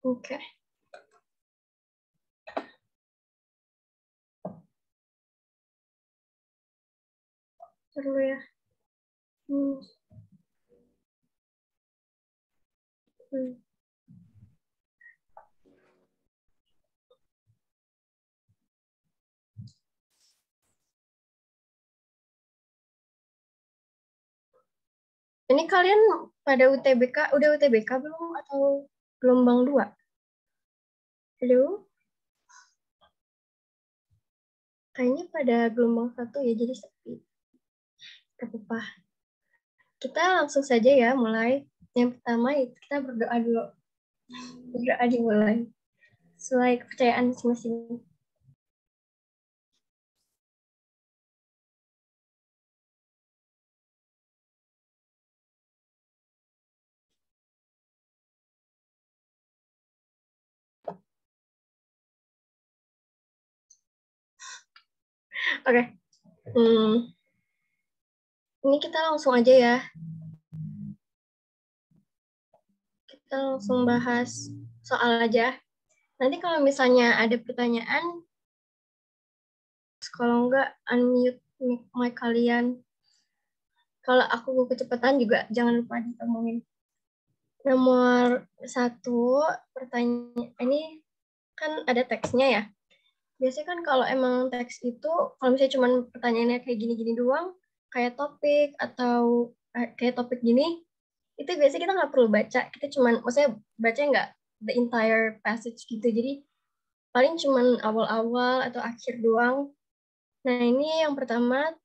Oke. Dulu ya. Ini kalian pada UTBK, udah UTBK belum atau gelombang 2? Halo? Kayaknya pada gelombang 1 ya, jadi sepi. Gak apa-apa. Kita langsung saja ya mulai. Yang pertama kita berdoa dulu. Berdoa dimulai. Sesuai kepercayaan masing-masing. Oke. Ini kita langsung aja ya. Kita langsung bahas soal aja. Nanti kalau misalnya ada pertanyaan, kalau enggak unmute mic kalian. Kalau aku kecepatan juga jangan lupa diomongin. Nomor 1, pertanyaan ini kan ada teksnya ya. Biasanya kan kalau emang teks itu, kalau misalnya cuma pertanyaannya kayak gini-gini doang, kayak topik atau kayak topik gini, itu biasanya kita nggak perlu baca. Kita cuma, maksudnya baca nggak the entire passage gitu. Jadi paling cuma awal-awal atau akhir doang. Nah ini yang pertama,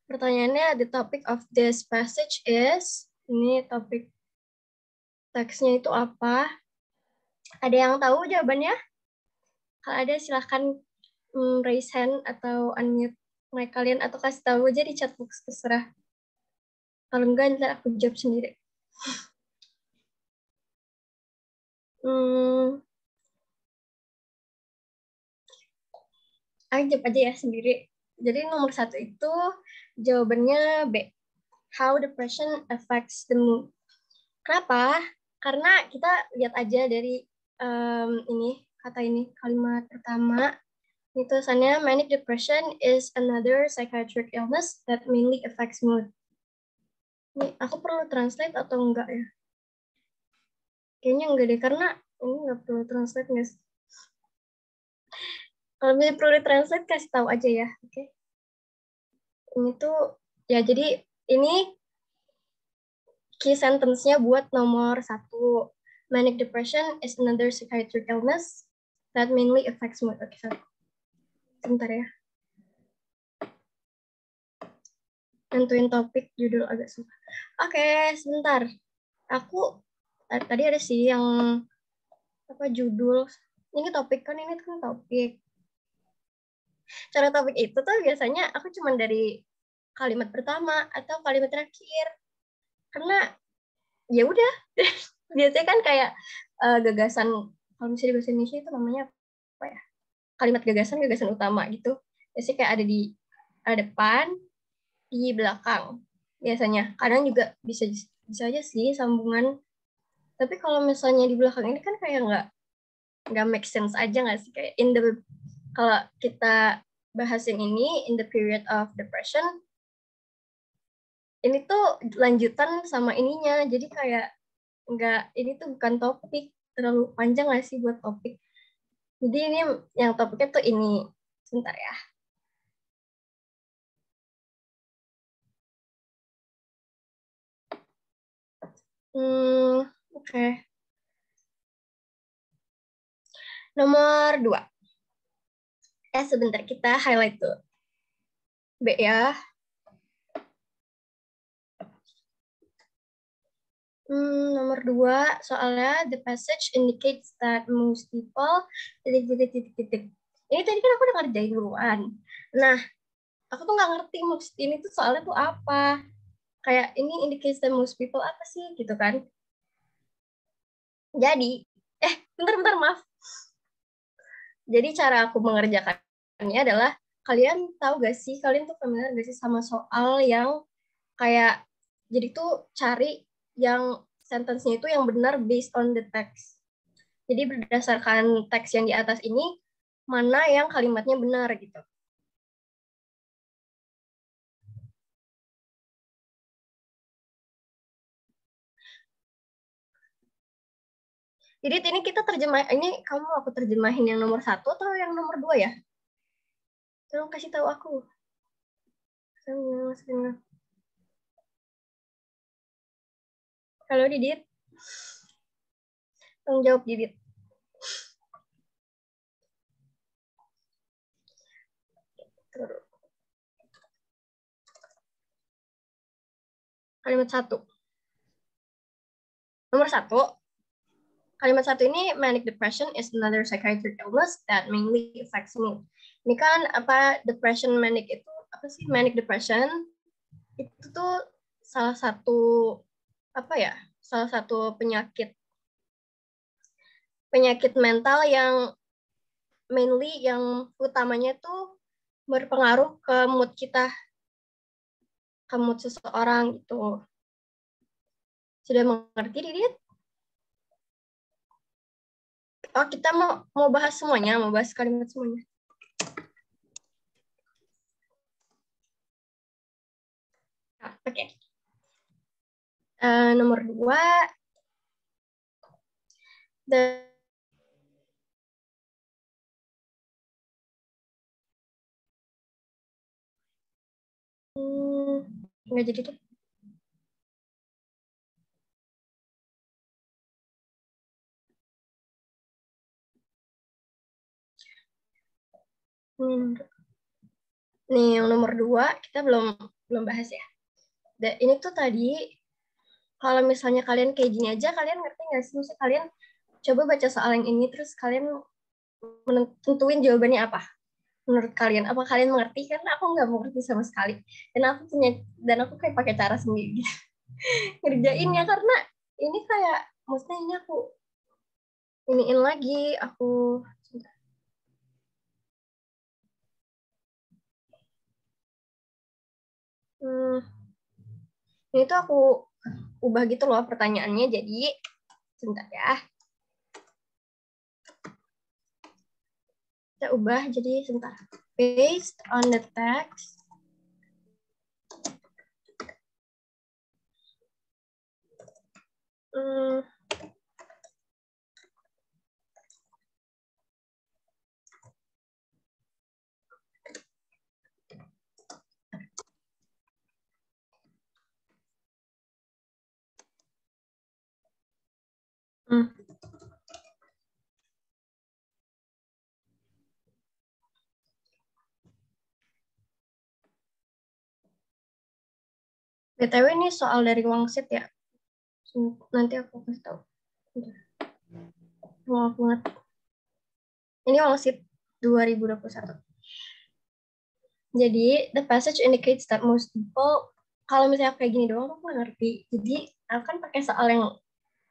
pertanyaannya the topic of this passage is, ini topik teksnya itu apa? Ada yang tahu jawabannya? Kalau ada silahkan raise hand atau unmute mic kalian atau kasih tahu aja di chat box, terserah. Kalau enggak nanti aku jawab sendiri. Aku jawab aja ya sendiri. Jadi nomor 1 itu jawabannya B. How depression affects the mood. Kenapa? Karena kita lihat aja dari ini kata ini kalimat pertama. Itu tulisannya manic depression is another psychiatric illness that mainly affects mood. Ini aku perlu translate atau enggak ya? Kayaknya enggak deh, karena ini enggak perlu translate, guys. Kalau misalnya perlu translate, kasih tahu aja ya, oke? Okay? Ini tuh, ya jadi ini key sentence-nya buat nomor 1. Manic depression is another psychiatric illness that mainly affects mood. Oke, okay, sebentar ya. Nentuin topik, judul agak susah. Oke, sebentar. Aku tadi ada sih yang apa judul. Ini topik kan, ini kan topik. Cara topik itu tuh biasanya aku cuma dari kalimat pertama atau kalimat terakhir. Karena ya udah. Biasanya kan kayak gagasan, kalau misalnya di bahasa Indonesia itu namanya apa ya? Kalimat gagasan utama gitu. Biasanya kayak ada di depan, di belakang. Biasanya. Kadang juga bisa aja sih sambungan. Tapi kalau misalnya di belakang ini kan kayak nggak make sense aja nggak sih, kayak kalau kita bahasin ini in the period of depression, ini tuh lanjutan sama ininya, jadi kayak ini tuh bukan topik, terlalu panjang nggak sih buat topik. Jadi ini yang topiknya tuh ini, sebentar ya. Oke. Nomor 2. Sebentar, kita highlight tuh. B ya. Nomor 2, soalnya the passage indicates that most people titik. Ini tadi kan aku udah ngerjain duluan. Nah, aku tuh nggak ngerti maksud ini tuh soalnya tuh apa. Kayak ini indicates that most people apa sih gitu kan. Jadi, bentar maaf. Jadi cara aku mengerjakannya adalah, kalian tahu gak sih, kalian tuh familiar gak sih sama soal yang kayak, jadi tuh cari yang sentence-nya itu yang benar based on the text. Jadi berdasarkan teks yang di atas ini, mana yang kalimatnya benar gitu. Jadi ini kita ini kamu aku terjemahin yang nomor 1 atau yang nomor 2 ya? Tolong kasih tahu aku. Halo Didit. Tolong jawab Didit. Kalimat 1. Nomor 1. Kalimat 1 ini, manic depression is another psychiatric illness that mainly affects mood. Ini kan apa, depression manic itu apa sih? Manic depression itu tuh salah satu apa ya? Salah satu penyakit mental yang mainly yang utamanya tuh berpengaruh ke mood kita, ke mood seseorang gitu. Sudah mengerti, Didit? Oh, kita mau bahas semuanya, mau bahas kalimat semuanya. Oke. Nomor 2. Nggak jadi deh. Nih, yang nomor 2 kita belum bahas ya. Ini tuh tadi, kalau misalnya kalian kayak gini aja, kalian ngerti nggak sih? Maksudnya kalian coba baca soal yang ini, terus kalian menentuin jawabannya apa? Menurut kalian, apa kalian mengerti? Karena aku nggak mengerti sama sekali. Dan aku kayak pakai cara sendiri gitu. Ngerjainnya, karena ini kayak, maksudnya ini aku iniin lagi, aku ini tuh aku ubah gitu loh pertanyaannya, jadi sebentar ya. Kita ubah jadi sebentar. Based on the text, BTW ini soal dari Wangsit ya. Nanti aku kasih tahu. Maaf banget. Ini Wangsit 2021. Jadi, the passage indicates that most people, kalau misalnya kayak gini doang, aku nggak ngerti. Jadi, aku kan pakai soal yang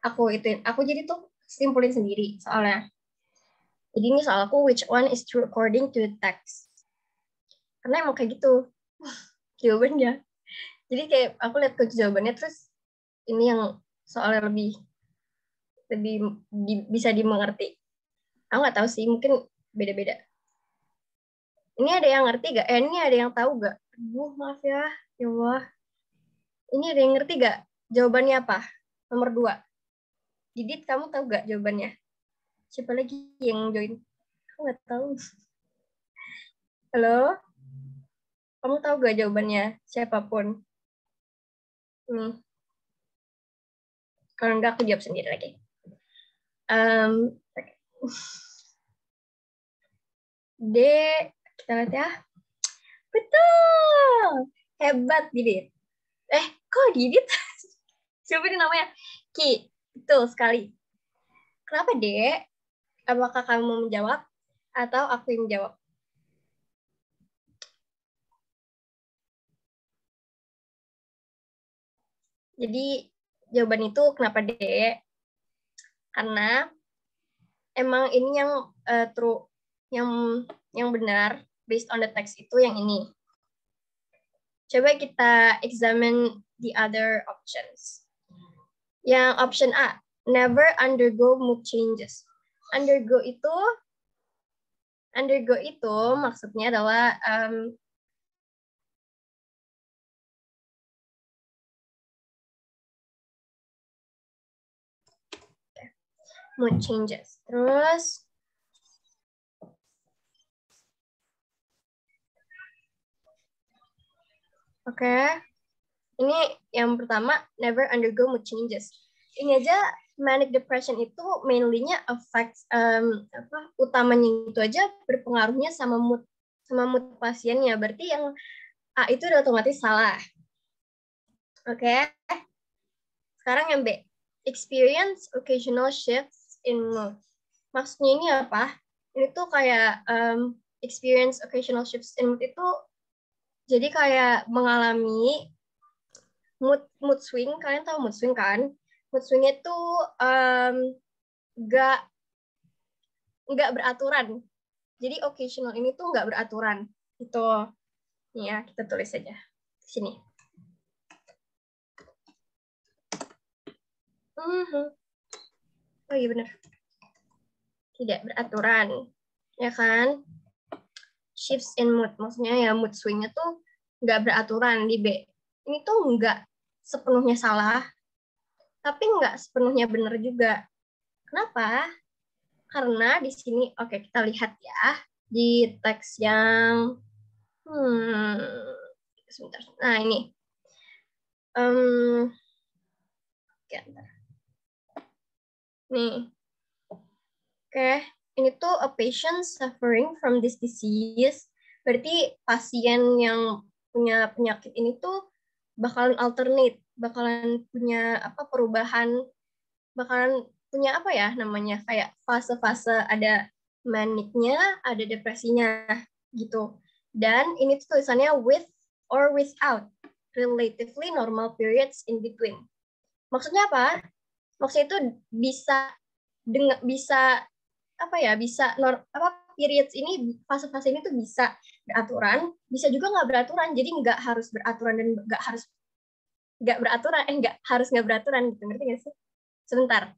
aku jadi tuh simpulin sendiri soalnya. Jadi ini soal aku, which one is true according to the text. Karena emang kayak gitu jawabannya. Jadi kayak aku lihat ke jawabannya, terus ini yang soalnya lebih bisa dimengerti. Aku nggak tahu sih, mungkin beda-beda. Ini ada yang ngerti gak? Ini ada yang tahu gak? Maaf ya. Ya Allah. Ini ada yang ngerti gak? Jawabannya apa? Nomor 2. Didit, kamu tahu gak jawabannya? Siapa lagi yang join? Aku nggak tahu. Halo? Kamu tahu gak jawabannya? Siapapun. Kalau enggak, aku jawab sendiri lagi. D, kita lihat ya. Betul! Hebat, Didit. Kok Didit? Siapa ini namanya? Ki. Betul sekali. Kenapa, Dek? Apakah kamu mau menjawab? Atau aku yang menjawab? Jadi, jawaban itu kenapa, Dek? Karena emang ini yang true, yang benar, based on the text itu yang ini. Coba kita examine the other options. Yang option A, never undergo mood changes. undergo itu maksudnya adalah mood changes. Terus oke. Ini yang pertama, never undergo mood changes. Ini aja manic depression itu mainly-nya affects utamanya itu aja berpengaruhnya sama mood pasiennya. Berarti yang A itu udah otomatis salah. Oke. Sekarang yang B, experience occasional shifts in mood. Maksudnya ini apa? Ini tuh kayak experience occasional shifts in mood itu jadi kayak mengalami mood swing. Kalian tahu mood swing kan? Mood swing itu nggak beraturan. Jadi occasional ini tuh nggak beraturan. Itu nih ya, kita tulis aja di sini. Oh iya benar. Tidak beraturan, ya kan? Shifts in mood, maksudnya ya mood swing-nya tuh nggak beraturan di B. Ini tuh nggak sepenuhnya salah, tapi nggak sepenuhnya benar juga. Kenapa? Karena di sini, oke kita lihat ya, di teks yang, sebentar. Nah ini, nih, oke, ini tuh a patient suffering from this disease. Berarti pasien yang punya penyakit ini tuh bakalan alternate, bakalan punya apa perubahan, bakalan punya apa ya namanya kayak fase-fase, ada maniknya, ada depresinya gitu. Dan ini tuh tulisannya with or without relatively normal periods in between. Maksudnya apa? Maksudnya itu bisa apa ya, bisa periods ini, fase-fase ini tuh bisa beraturan, bisa juga nggak beraturan. Jadi nggak harus beraturan dan nggak harus nggak beraturan, nggak harus nggak beraturan gitu, ngerti nggak sih? Sebentar,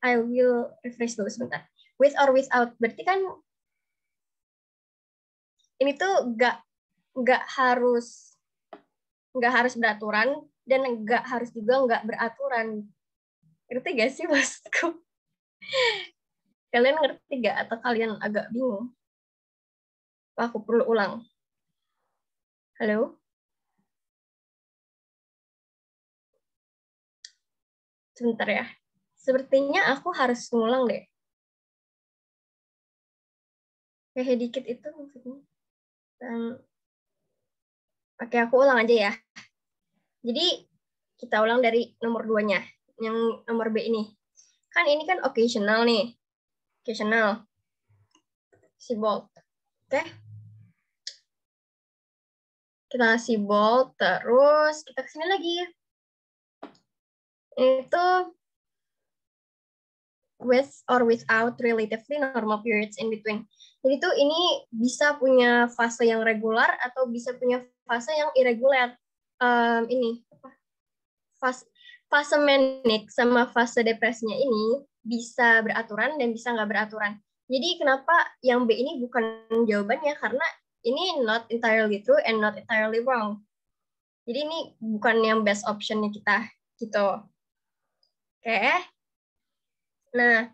I will refresh dulu sebentar. With or without, berarti kan ini tuh nggak harus beraturan dan nggak harus juga nggak beraturan. Ngerti gak sih maksudku? Kalian ngerti gak atau kalian agak bingung? Aku perlu ulang. Halo? Sebentar ya. Sepertinya aku harus ngulang deh. Kayak dikit itu maksudnya. Oke, aku ulang aja ya. Jadi, kita ulang dari nomor 2-nya. Yang nomor B ini. Kan ini kan occasional nih. Occasional. Si bold. Oke. Kita kasih bold, terus kita kesini lagi. Itu with or without relatively normal periods in between. Jadi tuh ini bisa punya fase yang regular atau bisa punya fase yang irregular. Ini fase manic sama fase depresinya ini bisa beraturan dan bisa nggak beraturan. Jadi kenapa yang B ini bukan jawabannya? Karena ini not entirely true and not entirely wrong. Jadi ini bukan yang best optionnya kita gitu. Oke. Nah,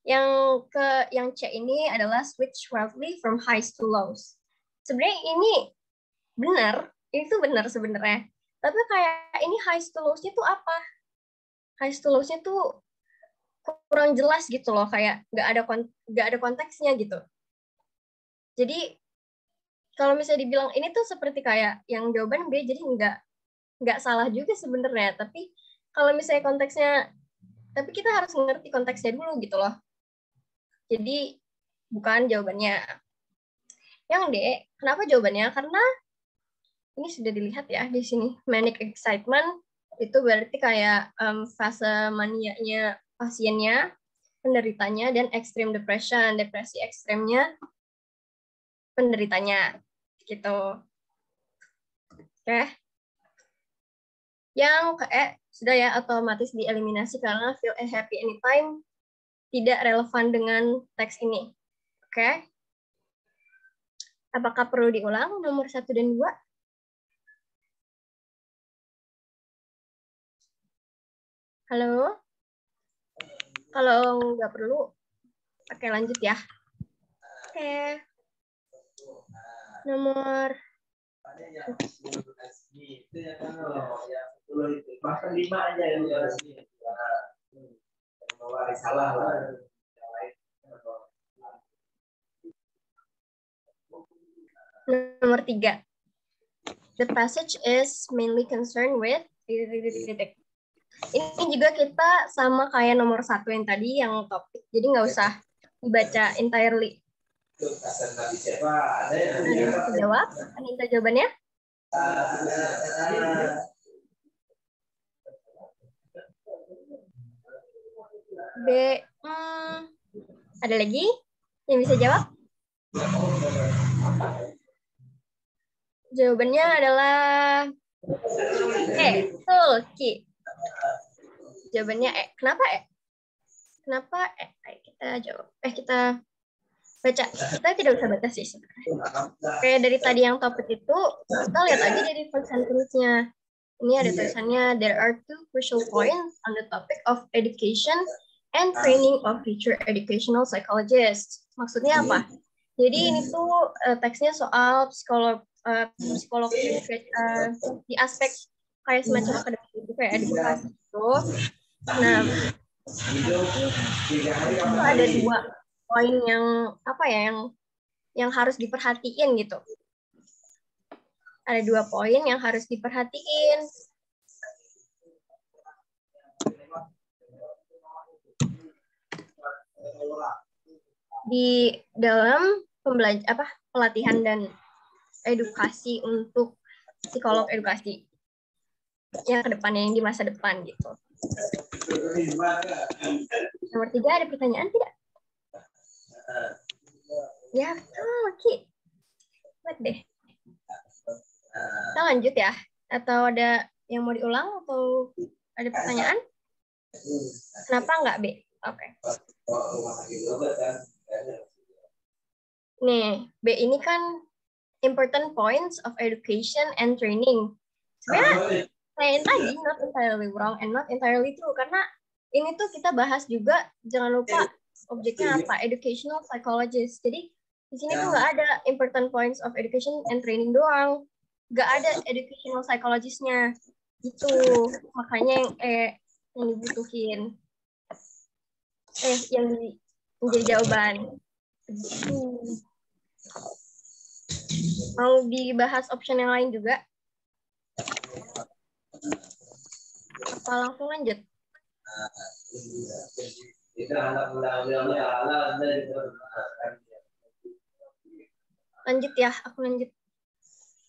yang C ini adalah switch wildly from highs to lows. Sebenarnya ini benar, itu benar sebenarnya. Tapi kayak ini highs to lows-nya tuh apa? Highs to lows-nya tuh kurang jelas gitu loh, kayak nggak ada konteksnya gitu. Jadi kalau misalnya dibilang ini tuh seperti kayak yang jawaban B, jadi nggak salah juga sebenarnya. Tapi kalau misalnya konteksnya, tapi kita harus ngerti konteksnya dulu gitu loh. Jadi bukan jawabannya. Yang D, kenapa jawabannya? Karena ini sudah dilihat ya di sini, manic excitement itu berarti kayak fase manianya pasiennya, penderitanya, dan extreme depression, depresi ekstremnya penderitanya gitu. Oke. Yang sudah ya otomatis dieliminasi karena feel happy anytime tidak relevan dengan teks ini. Oke? Apakah perlu diulang nomor 1 dan 2? Halo? Kalau nggak perlu, oke lanjut ya. Oke. Nomor nomor 3. The passage is mainly concerned with ini juga kita sama kayak nomor 1 yang tadi yang topik. Jadi nggak usah dibaca entirely. Ada yang bisa jawab? Ada yang jawabannya? B. Ada lagi yang bisa jawab? Jawabannya adalah Ki. Jawabannya Kenapa Kenapa kita jawab? Kita baca. Kita tidak usah baca sih sebenarnya. Kayak dari tadi yang topik itu, kita lihat aja dari first sentence-nya. Ini ada tulisannya, there are two crucial points on the topic of education and training of future educational psychologists. Maksudnya apa? Jadi ini tuh teksnya soal psikolog di aspek kayak semacam akademik itu, kayak edukasi itu. Nah, itu ada 2 poin yang apa ya, yang harus diperhatiin gitu. Ada 2 poin yang harus diperhatiin. Di dalam pelatihan dan edukasi untuk psikolog edukasi yang kedepannya, yang di masa depan gitu. Nomor 3 ada pertanyaan tidak? Ya, oke. Lihat deh. Kita lanjut ya? Atau ada yang mau diulang atau ada pertanyaan? Kenapa enggak, B? Oke. Nih, B ini kan important points of education and training. Sebenarnya saya tadi not entirely wrong and not entirely true, karena ini tuh kita bahas juga, jangan lupa objeknya apa, educational psychologist. Jadi di sini tuh nggak ada important points of education and training doang, nggak ada educational psychologist-nya gitu. Makanya yang dibutuhin yang menjadi jawaban gitu. Mau dibahas option yang lain juga? Apa langsung lanjut? Lanjut ya, aku lanjut.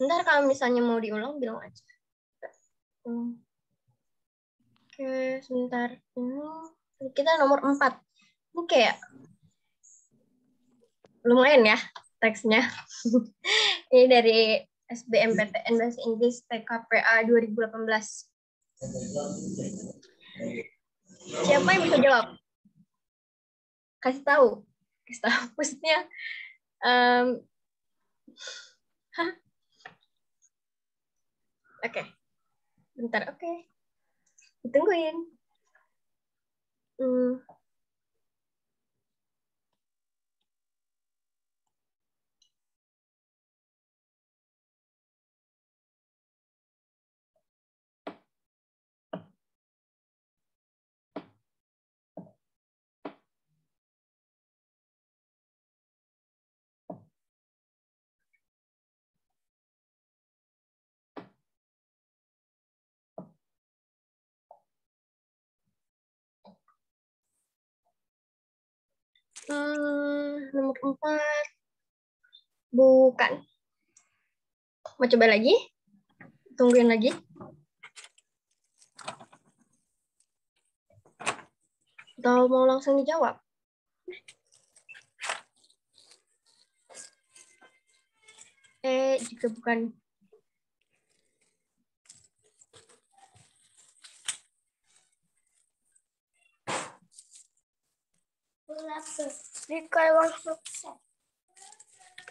Ntar kalau misalnya mau diulang, bilang aja. Oke, sebentar. Kita nomor 4. Ini kayak lumayan ya teksnya. Ini dari SBMPTN Bahasa Inggris TKPA 2018. Siapa yang bisa jawab? Kasih tahu. Maksudnya Oke. Bentar, oke. Ditungguin. Nomor 4. Bukan. Mau coba lagi? Tungguin lagi. Atau mau langsung dijawab? Jika bukan.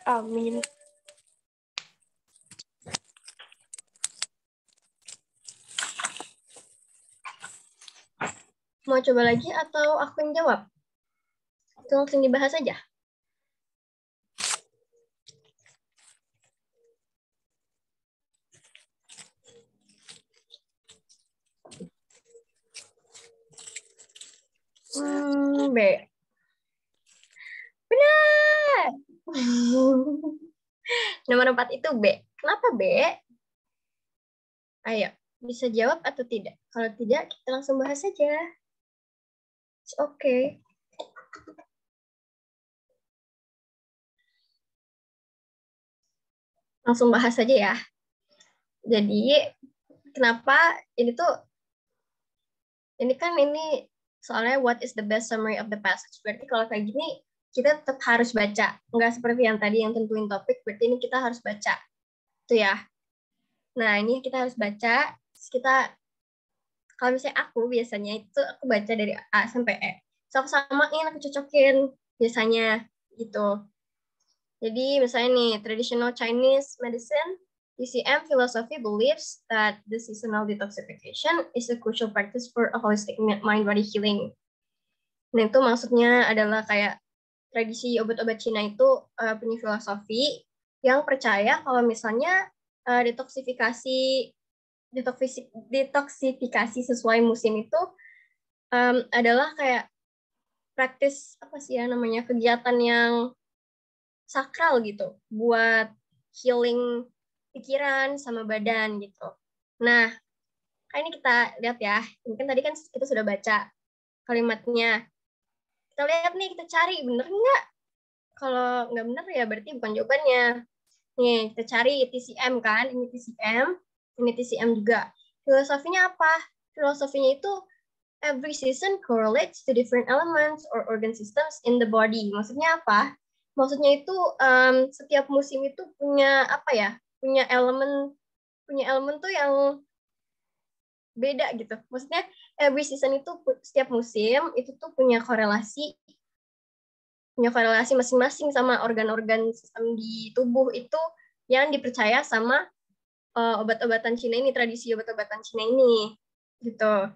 Amin. Mau coba lagi atau aku yang jawab? Itu langsung dibahas aja. B. Benar. Nomor 4 itu B. Kenapa B? Ayo, bisa jawab atau tidak? Kalau tidak, kita langsung bahas saja. It's okay. Langsung bahas saja ya. Jadi, kenapa ini kan ini soalnya what is the best summary of the passage. Berarti kalau kayak gini, kita tetap harus baca. Nggak seperti yang tadi yang tentuin topik, berarti ini kita harus baca. Itu ya. Nah, ini kita harus baca. Kalau misalnya aku biasanya itu aku baca dari A sampai E. So, aku samain, aku cocokin biasanya gitu. Jadi misalnya nih, traditional Chinese medicine, TCM philosophy believes that the seasonal detoxification is a crucial practice for a holistic mind-body healing. Nah, itu maksudnya adalah kayak tradisi obat-obat Cina itu punya filosofi yang percaya kalau misalnya detoksifikasi sesuai musim itu adalah kayak praktis apa sih ya namanya kegiatan yang sakral gitu buat healing pikiran sama badan gitu. Nah, ini kita lihat ya. Ini kan tadi kan kita sudah baca kalimatnya. Kita lihat nih, kita cari bener nggak? Kalau nggak bener ya berarti bukan jawabannya. Nih, kita cari TCM kan, ini TCM juga. Filosofinya apa? Filosofinya itu every season correlates to different elements or organ systems in the body. Maksudnya apa? Maksudnya itu setiap musim itu punya apa ya? Punya elemen tuh yang beda gitu. Maksudnya every season itu setiap musim itu tuh punya korelasi masing-masing sama organ-organ sistem di tubuh itu yang dipercaya sama obat-obatan Cina ini, tradisi obat-obatan Cina ini gitu.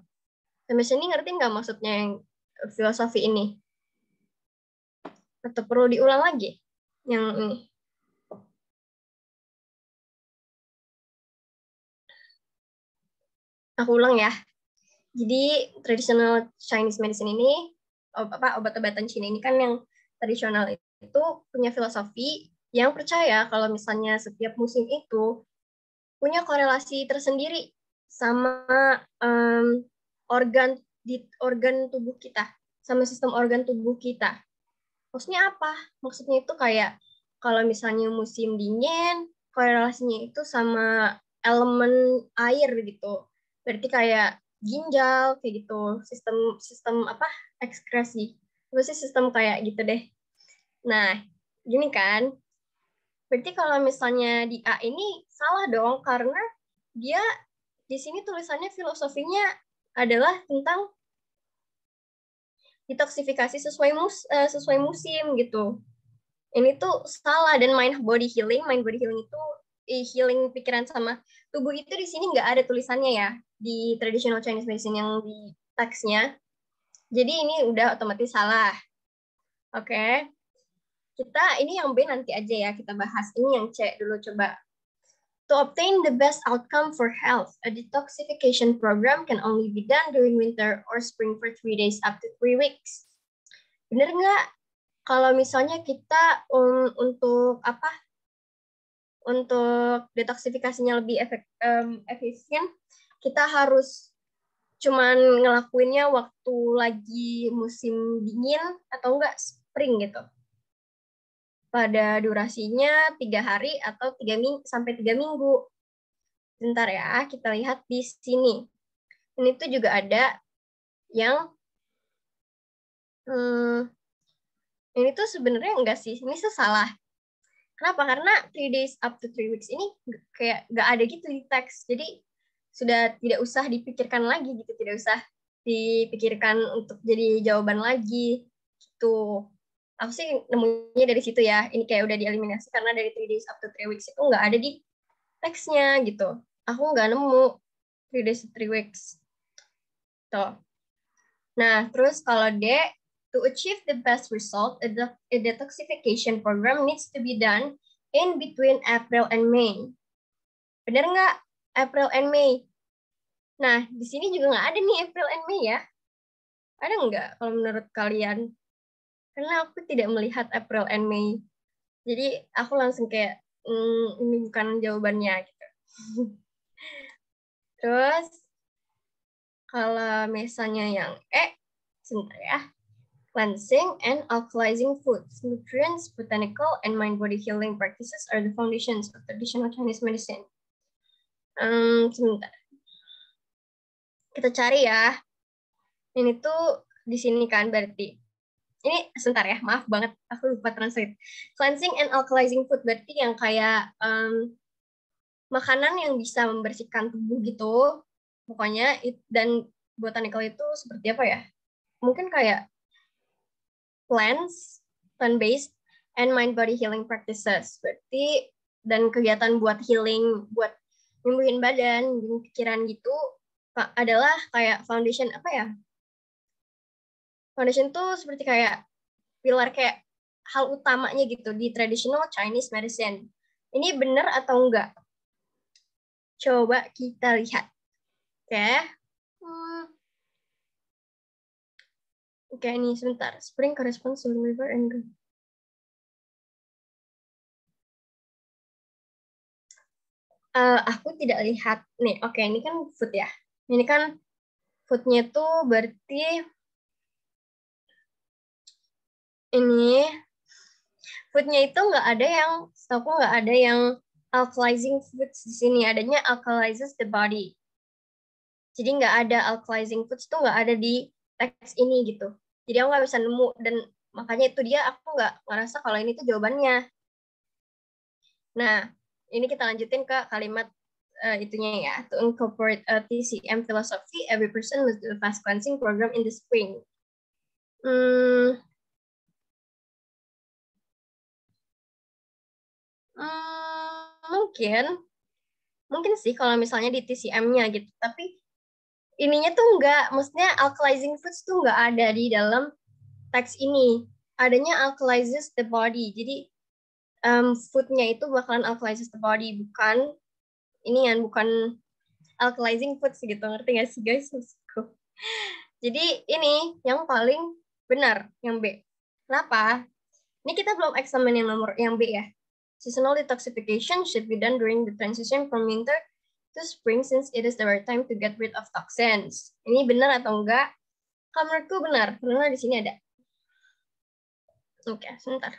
Sampai sini ngerti nggak maksudnya yang filosofi ini? Atau perlu diulang lagi yang ini? Aku ulang ya. Jadi traditional Chinese medicine ini obat-obatan Cina ini kan yang tradisional itu punya filosofi yang percaya kalau misalnya setiap musim itu punya korelasi tersendiri sama organ tubuh kita, sama sistem organ tubuh kita. Maksudnya apa? Maksudnya itu kayak kalau misalnya musim dingin, korelasinya itu sama elemen air gitu. Berarti kayak ginjal kayak gitu, sistem sistem apa? Ekskresi. Itu sih sistem kayak gitu deh. Nah, gini kan. Berarti kalau misalnya di A ini salah dong karena dia di sini tulisannya filosofinya adalah tentang detoksifikasi sesuai musim gitu. Ini tuh salah dan mind body healing itu healing pikiran sama tubuh itu di sini nggak ada tulisannya ya di traditional Chinese medicine yang di teksnya. Jadi ini udah otomatis salah. Oke. Okay. Kita ini yang B nanti aja ya kita bahas. Ini yang C dulu coba. To obtain the best outcome for health, a detoxification program can only be done during winter or spring for 3 days up to 3 weeks. Bener nggak? Kalau misalnya kita untuk apa? Untuk detoksifikasinya lebih efisien, kita harus cuman ngelakuinnya waktu lagi musim dingin atau enggak spring gitu. Pada durasinya 3 hari atau 3 minggu sampai 3 minggu. Bentar ya, kita lihat di sini. Ini tuh juga ada yang ini tuh sebenarnya enggak sih, ini salah. Kenapa? Karena 3 days up to 3 weeks ini kayak nggak ada gitu di teks. Jadi sudah tidak usah dipikirkan lagi gitu, tidak usah dipikirkan untuk jadi jawaban lagi Tuh, aku sih nemunya dari situ ya. Ini kayak udah dieliminasi karena dari 3 days up to 3 weeks itu nggak ada di teksnya gitu. Aku nggak nemu 3 days to 3 weeks. Tuh. Nah, terus kalau D, to achieve the best result, a detoxification program needs to be done in between April and May. Bener nggak? April and May. Nah, di sini juga nggak ada nih April and May ya. Ada nggak kalau menurut kalian? Karena aku tidak melihat April and May. Jadi aku langsung kayak, ini bukan jawabannya gitu. Terus, kalau misalnya yang sebentar ya. Cleansing and alkalizing foods, nutrients, botanical, and mind-body healing practices are the foundations of traditional Chinese medicine. Sebentar. Kita cari ya. Ini tuh di sini kan berarti. Ini sebentar ya, maaf banget. Aku lupa translate. Cleansing and alkalizing food berarti yang kayak makanan yang bisa membersihkan tubuh gitu. Pokoknya, dan botanical itu seperti apa ya? Mungkin kayak plant-based, and mind-body healing practices. Berarti, dan kegiatan buat healing, buat nyembuhin badan, nyembuhin pikiran gitu, adalah kayak foundation, apa ya? Foundation tuh seperti kayak pilar, kayak hal utamanya gitu di traditional Chinese medicine. Ini benar atau enggak? Coba kita lihat. Oke. Oke, ini sebentar. Spring corresponds to river and aku tidak lihat nih. Oke, ini kan food ya. Ini kan foodnya tuh berarti ini foodnya itu nggak ada yang, setahu nggak ada yang alkalizing foods di sini. Adanya alkalizes the body. Jadi nggak ada alkalizing foods tuh nggak ada di teks ini gitu. Jadi aku nggak bisa nemu, dan makanya itu dia aku nggak ngerasa kalau ini tuh jawabannya. Nah, ini kita lanjutin ke kalimat itunya ya. To incorporate a TCM philosophy, every person must do a fast cleansing program in the spring. Mungkin sih kalau misalnya di TCM-nya gitu. Tapi ininya tuh nggak, maksudnya alkalizing foods tuh nggak ada di dalam teks ini. Adanya alkalizes the body. Jadi food-nya itu bakalan alkalizes the body, bukan ini yang bukan alkalizing foods gitu. Ngerti nggak sih guys? Jadi ini yang paling benar, yang B. Kenapa? Ini kita belum eksamen yang nomor yang B ya. Seasonal detoxification should be done during the transition from winter to spring since it is the right time to get rid of toxins. Ini benar atau enggak? Kalau menurutku benar, karena di sini ada. Oke, sebentar.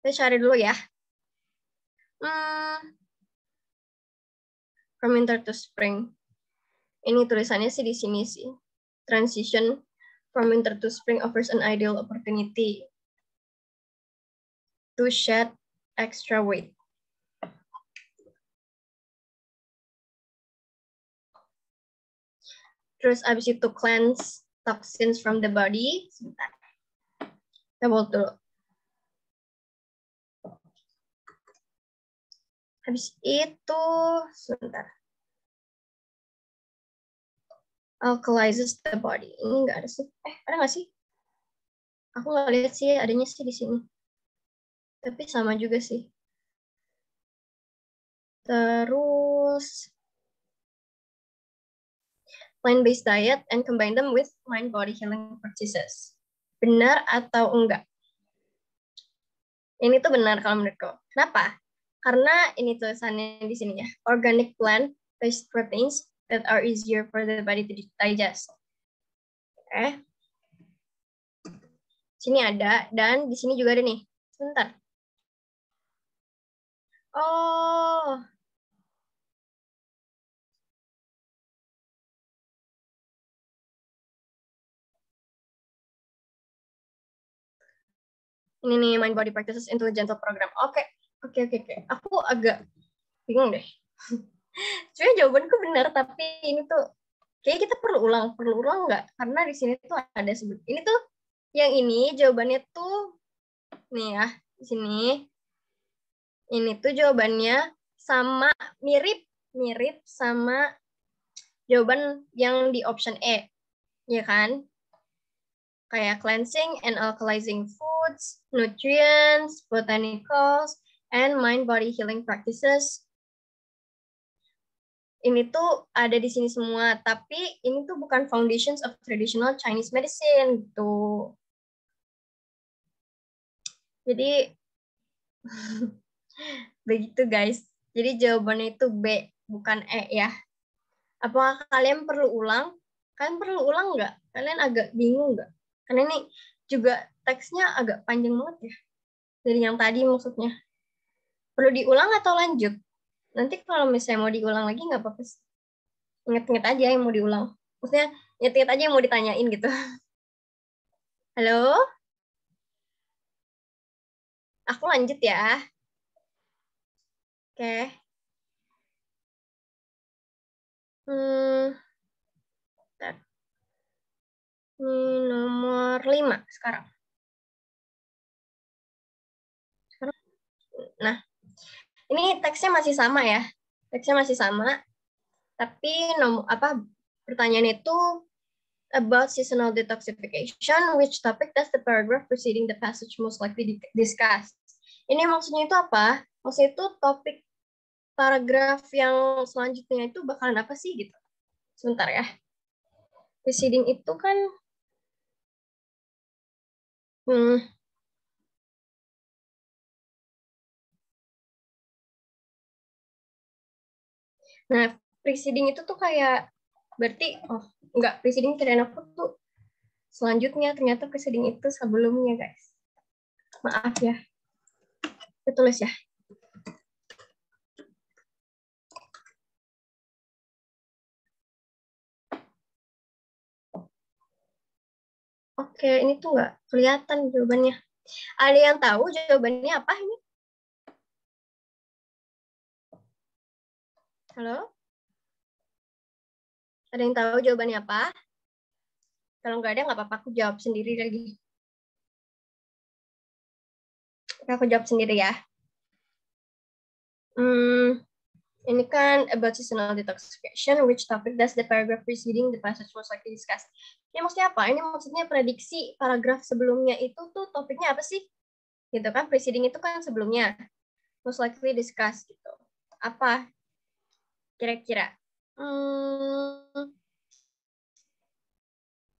Kita cari dulu ya. From winter to spring. Ini tulisannya sih di sini sih. Transition from winter to spring offers an ideal opportunity to shed extra weight. Terus abis itu cleanse toxins from the body. Sebentar. Kita buat dulu. Habis itu, sebentar. Alkalizes the body. Ini nggak ada sih. Ada nggak sih? Aku nggak lihat sih, adanya sih di sini. Tapi sama juga sih. Terus, plant-based diet and combine them with mind-body healing practices. Benar atau enggak? Ini tuh benar kalau menurutku. Kenapa? Karena ini tulisannya di sini ya. Organic plant-based proteins that are easier for the body to digest. Oke. Sini ada, dan di sini juga ada nih. Sebentar. Oh. Ini nih, Mind Body Practices into a Gentle Program. Oke. Aku agak bingung deh. Sebenarnya jawabanku benar, tapi ini tuh kayak kita perlu ulang nggak? Karena di sini tuh ada sebut. Ini tuh Yang ini jawabannya tuh nih ya, di sini. Ini tuh jawabannya sama mirip sama jawaban yang di option E, ya kan? Kayak cleansing and alkalizing foods, nutrients, botanicals, and mind-body healing practices. Ini tuh ada di sini semua, tapi ini tuh bukan foundations of traditional Chinese medicine gitu. Jadi begitu guys. Jadi jawabannya itu B, bukan E ya. Apakah kalian perlu ulang? Kalian perlu ulang nggak? Kalian agak bingung nggak? Karena ini juga teksnya agak panjang banget ya. Dari yang tadi maksudnya. Perlu diulang atau lanjut? Nanti kalau misalnya mau diulang lagi nggak apa-apa sih. Ingat-ingat aja yang mau diulang. Maksudnya ingat-ingat aja yang mau ditanyain gitu. Halo? Aku lanjut ya. Oke. Hmm, ini nomor 5 sekarang. Nah, ini teksnya masih sama ya. Teksnya masih sama, tapi pertanyaan itu about seasonal detoxification, which topic does the paragraph preceding the passage most likely discuss? Ini maksudnya itu apa? Maksudnya itu topik paragraf yang selanjutnya itu bakalan apa sih gitu? Sebentar ya. Preceding itu kan hmm, nah, preceding itu tuh kayak berarti enggak, preceding kirain aku tuh selanjutnya, ternyata preceding itu sebelumnya, guys. Maaf ya. Saya tulis ya. Oke, ini tuh nggak kelihatan jawabannya. Ada yang tahu jawabannya apa ini? Halo? Ada yang tahu jawabannya apa? Kalau nggak ada, nggak apa-apa. Aku jawab sendiri lagi. Aku jawab sendiri ya. Ini kan about seasonal detoxification, which topic does the paragraph preceding the passage most likely discuss? Ini maksudnya apa? Ini maksudnya prediksi paragraf sebelumnya itu tuh topiknya apa sih? Gitu kan, preceding itu kan sebelumnya. Most likely discuss gitu. Apa kira-kira?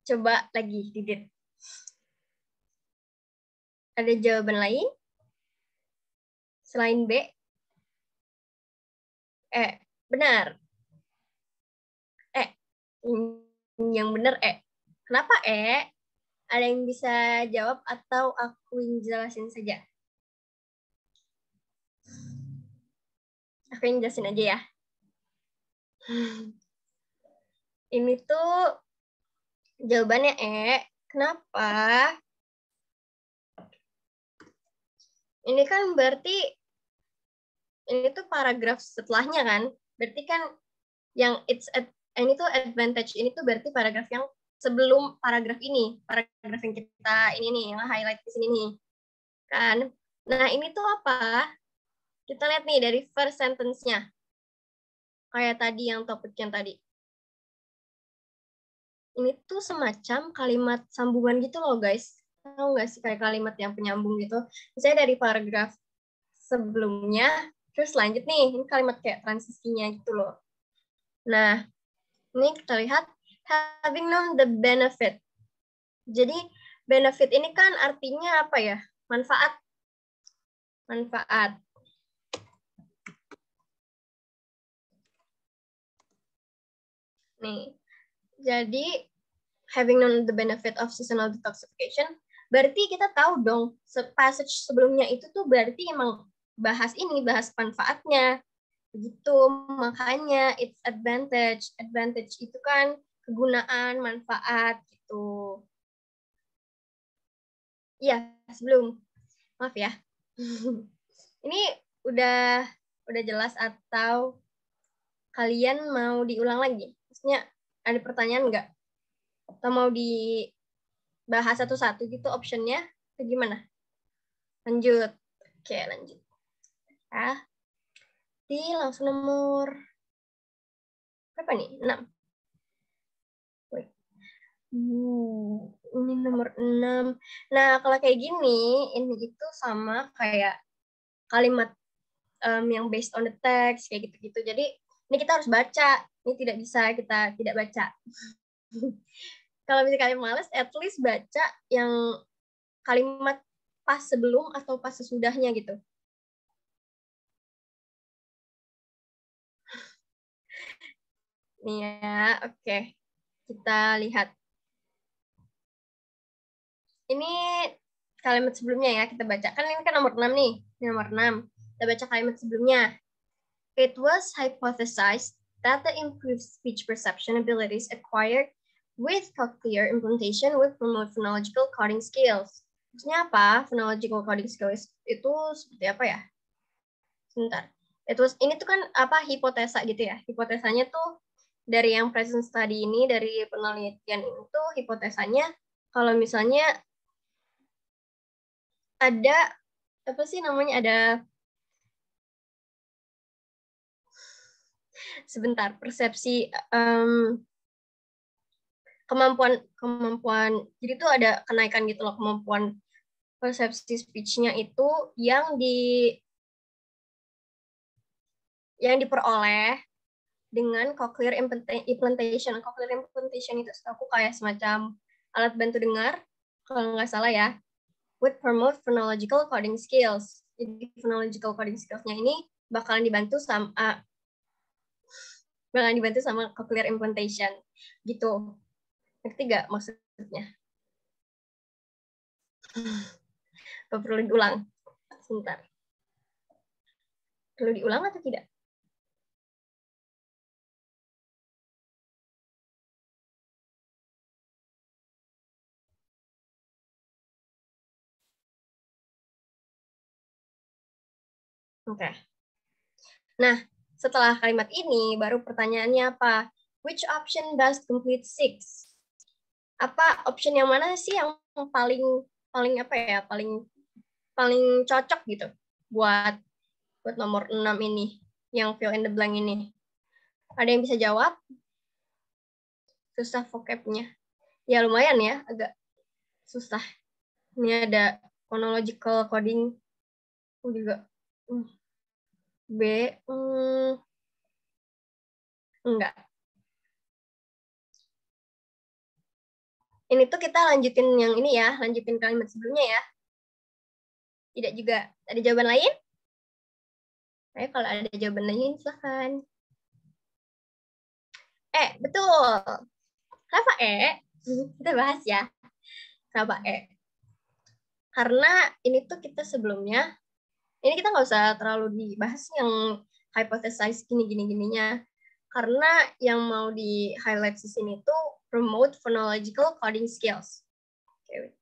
Coba lagi, Didit. Ada jawaban lain? Selain B? Benar. Yang benar Kenapa Ada yang bisa jawab atau aku yang jelasin saja? Aku yang jelasin aja ya. Ini tuh jawabannya Kenapa? Ini kan berarti ini tuh paragraf setelahnya kan? Berarti kan yang ini tuh advantage ini tuh berarti paragraf yang sebelum paragraf ini, paragraf yang kita ini nih, yang highlight di sini nih. Kan? Nah, ini tuh apa? Kita lihat nih dari first sentence-nya. Kayak tadi yang topik yang tadi. Ini tuh semacam kalimat sambungan gitu loh, guys. Tahu nggak sih kayak kalimat yang penyambung gitu? Misalnya dari paragraf sebelumnya, terus lanjut nih, ini kalimat kayak transisinya gitu loh. Nah, ini kita lihat having known the benefit. Jadi benefit ini kan artinya apa ya? Manfaat. Manfaat. Nih. Jadi having known the benefit of seasonal detoxification, berarti kita tahu dong passage sebelumnya itu tuh berarti emang bahas manfaatnya. Begitu, makanya it's advantage. Advantage itu kan kegunaan, manfaat gitu. Iya, sebelum. Maaf ya. Ini udah jelas atau kalian mau diulang lagi? Maksudnya ada pertanyaan nggak? Atau mau bahas satu-satu gitu optionnya? Atau gimana? Lanjut. Oke, lanjut. Ya. Di langsung nomor berapa nih? 6. Ini nomor 6. Nah, kalau kayak gini, ini itu sama kayak kalimat yang based on the text, kayak gitu-gitu. Jadi, ini kita harus baca. Ini tidak bisa kita tidak baca. Kalau misalnya kalian males, at least baca yang kalimat pas sebelum atau pas sesudahnya gitu. Nih ya, oke. Kita lihat. Ini kalimat sebelumnya ya, kita baca. Kan ini kan nomor 6 nih. Ini nomor 6. Kita baca kalimat sebelumnya. It was hypothesized that the improved speech perception abilities acquired with cochlear implantation would promote phonological coding skills. Maksudnya apa? Phonological coding skills itu seperti apa ya? Sebentar. Ini tuh kan apa hipotesa gitu ya. Hipotesanya tuh dari yang present study ini, dari penelitian ini tuh hipotesanya kalau misalnya ada apa sih namanya, ada sebentar persepsi kemampuan jadi tuh ada kenaikan gitu loh kemampuan persepsi speech-nya itu yang diperoleh dengan cochlear implantation. Cochlear implantation itu aku kayak semacam alat bantu dengar kalau nggak salah ya, would promote phonological coding skills. Jadi phonological coding skills-nya ini bakalan dibantu sama cochlear implantation gitu. Ngerti nggak maksudnya? Perlu diulang? Sebentar. Perlu diulang atau tidak? Oke. Nah, setelah kalimat ini, baru pertanyaannya apa? Which option best complete six? Apa option yang mana sih yang paling paling apa ya? Paling cocok gitu buat nomor 6 ini, yang fill in the blank ini. Ada yang bisa jawab? Susah vocabnya. Ya lumayan ya, agak susah. Ini ada phonological coding juga. B, enggak. Ini tuh kita lanjutin yang ini ya, lanjutin kalimat sebelumnya ya. Tidak juga. Ada jawaban lain? Ayo kalau ada jawaban lain, silahkan. Betul. Kenapa Kita bahas ya. Kenapa Karena ini tuh kita sebelumnya, ini kita nggak usah terlalu dibahas yang hypothesize gini-gininya. Karena yang mau di highlight di sini tuh promote phonological coding skills. Okay.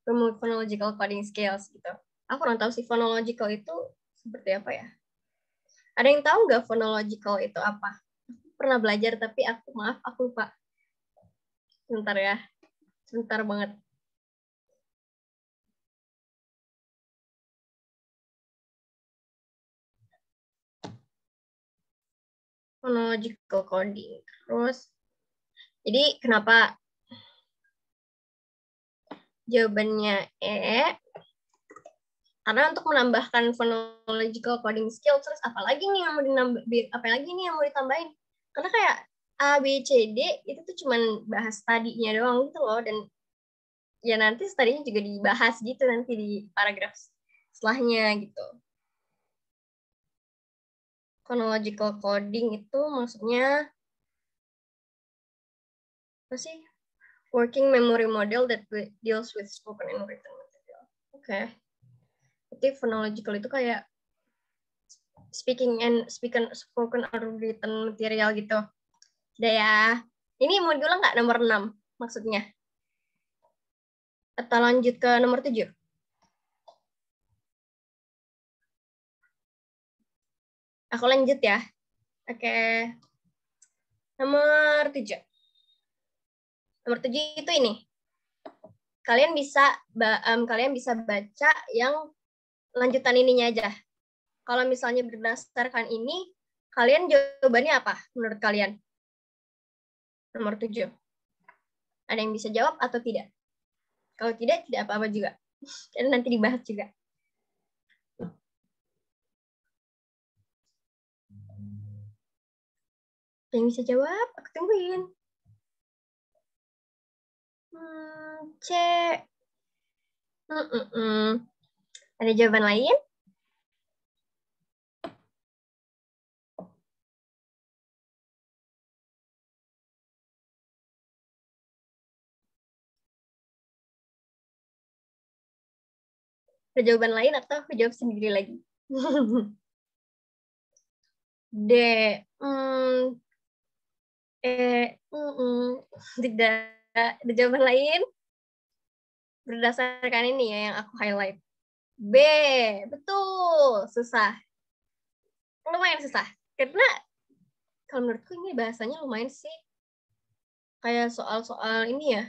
Promote phonological coding skills gitu. Aku kurang tahu sih phonological itu seperti apa ya. Ada yang tahu nggak phonological itu apa? Aku pernah belajar tapi aku lupa. Sebentar ya. Sebentar banget. Phonological coding. Terus, jadi kenapa jawabannya karena untuk menambahkan phonological coding skill, terus apalagi nih yang mau ditambahin? Karena kayak A, B, C, D itu tuh cuman bahas tadinya doang gitu loh, dan ya nanti tadinya juga dibahas gitu nanti di paragraf setelahnya gitu. Phonological coding itu maksudnya apa sih? Working memory model that deals with spoken and written material. Oke. Jadi phonological itu kayak spoken or written material gitu. Udah ya. Ini mau diulang nggak nomor 6 maksudnya? Atau lanjut ke nomor 7? Aku lanjut ya. Oke. Nomor 7. Nomor 7 itu ini. Kalian bisa baca yang lanjutan ininya aja. Kalau misalnya berdasarkan ini, kalian jawabannya apa menurut kalian? Nomor 7. Ada yang bisa jawab atau tidak? Kalau tidak apa-apa juga. Dan nanti dibahas juga. Ada yang bisa jawab? Aku tungguin. C. Ada jawaban lain? Ada jawaban lain atau aku jawab sendiri lagi? D. Tidak. Ada jawaban lain? Berdasarkan ini ya yang aku highlight. B. Betul. Susah. Lumayan susah. Karena kalau menurutku ini bahasanya lumayan sih. Kayak soal-soal ini ya.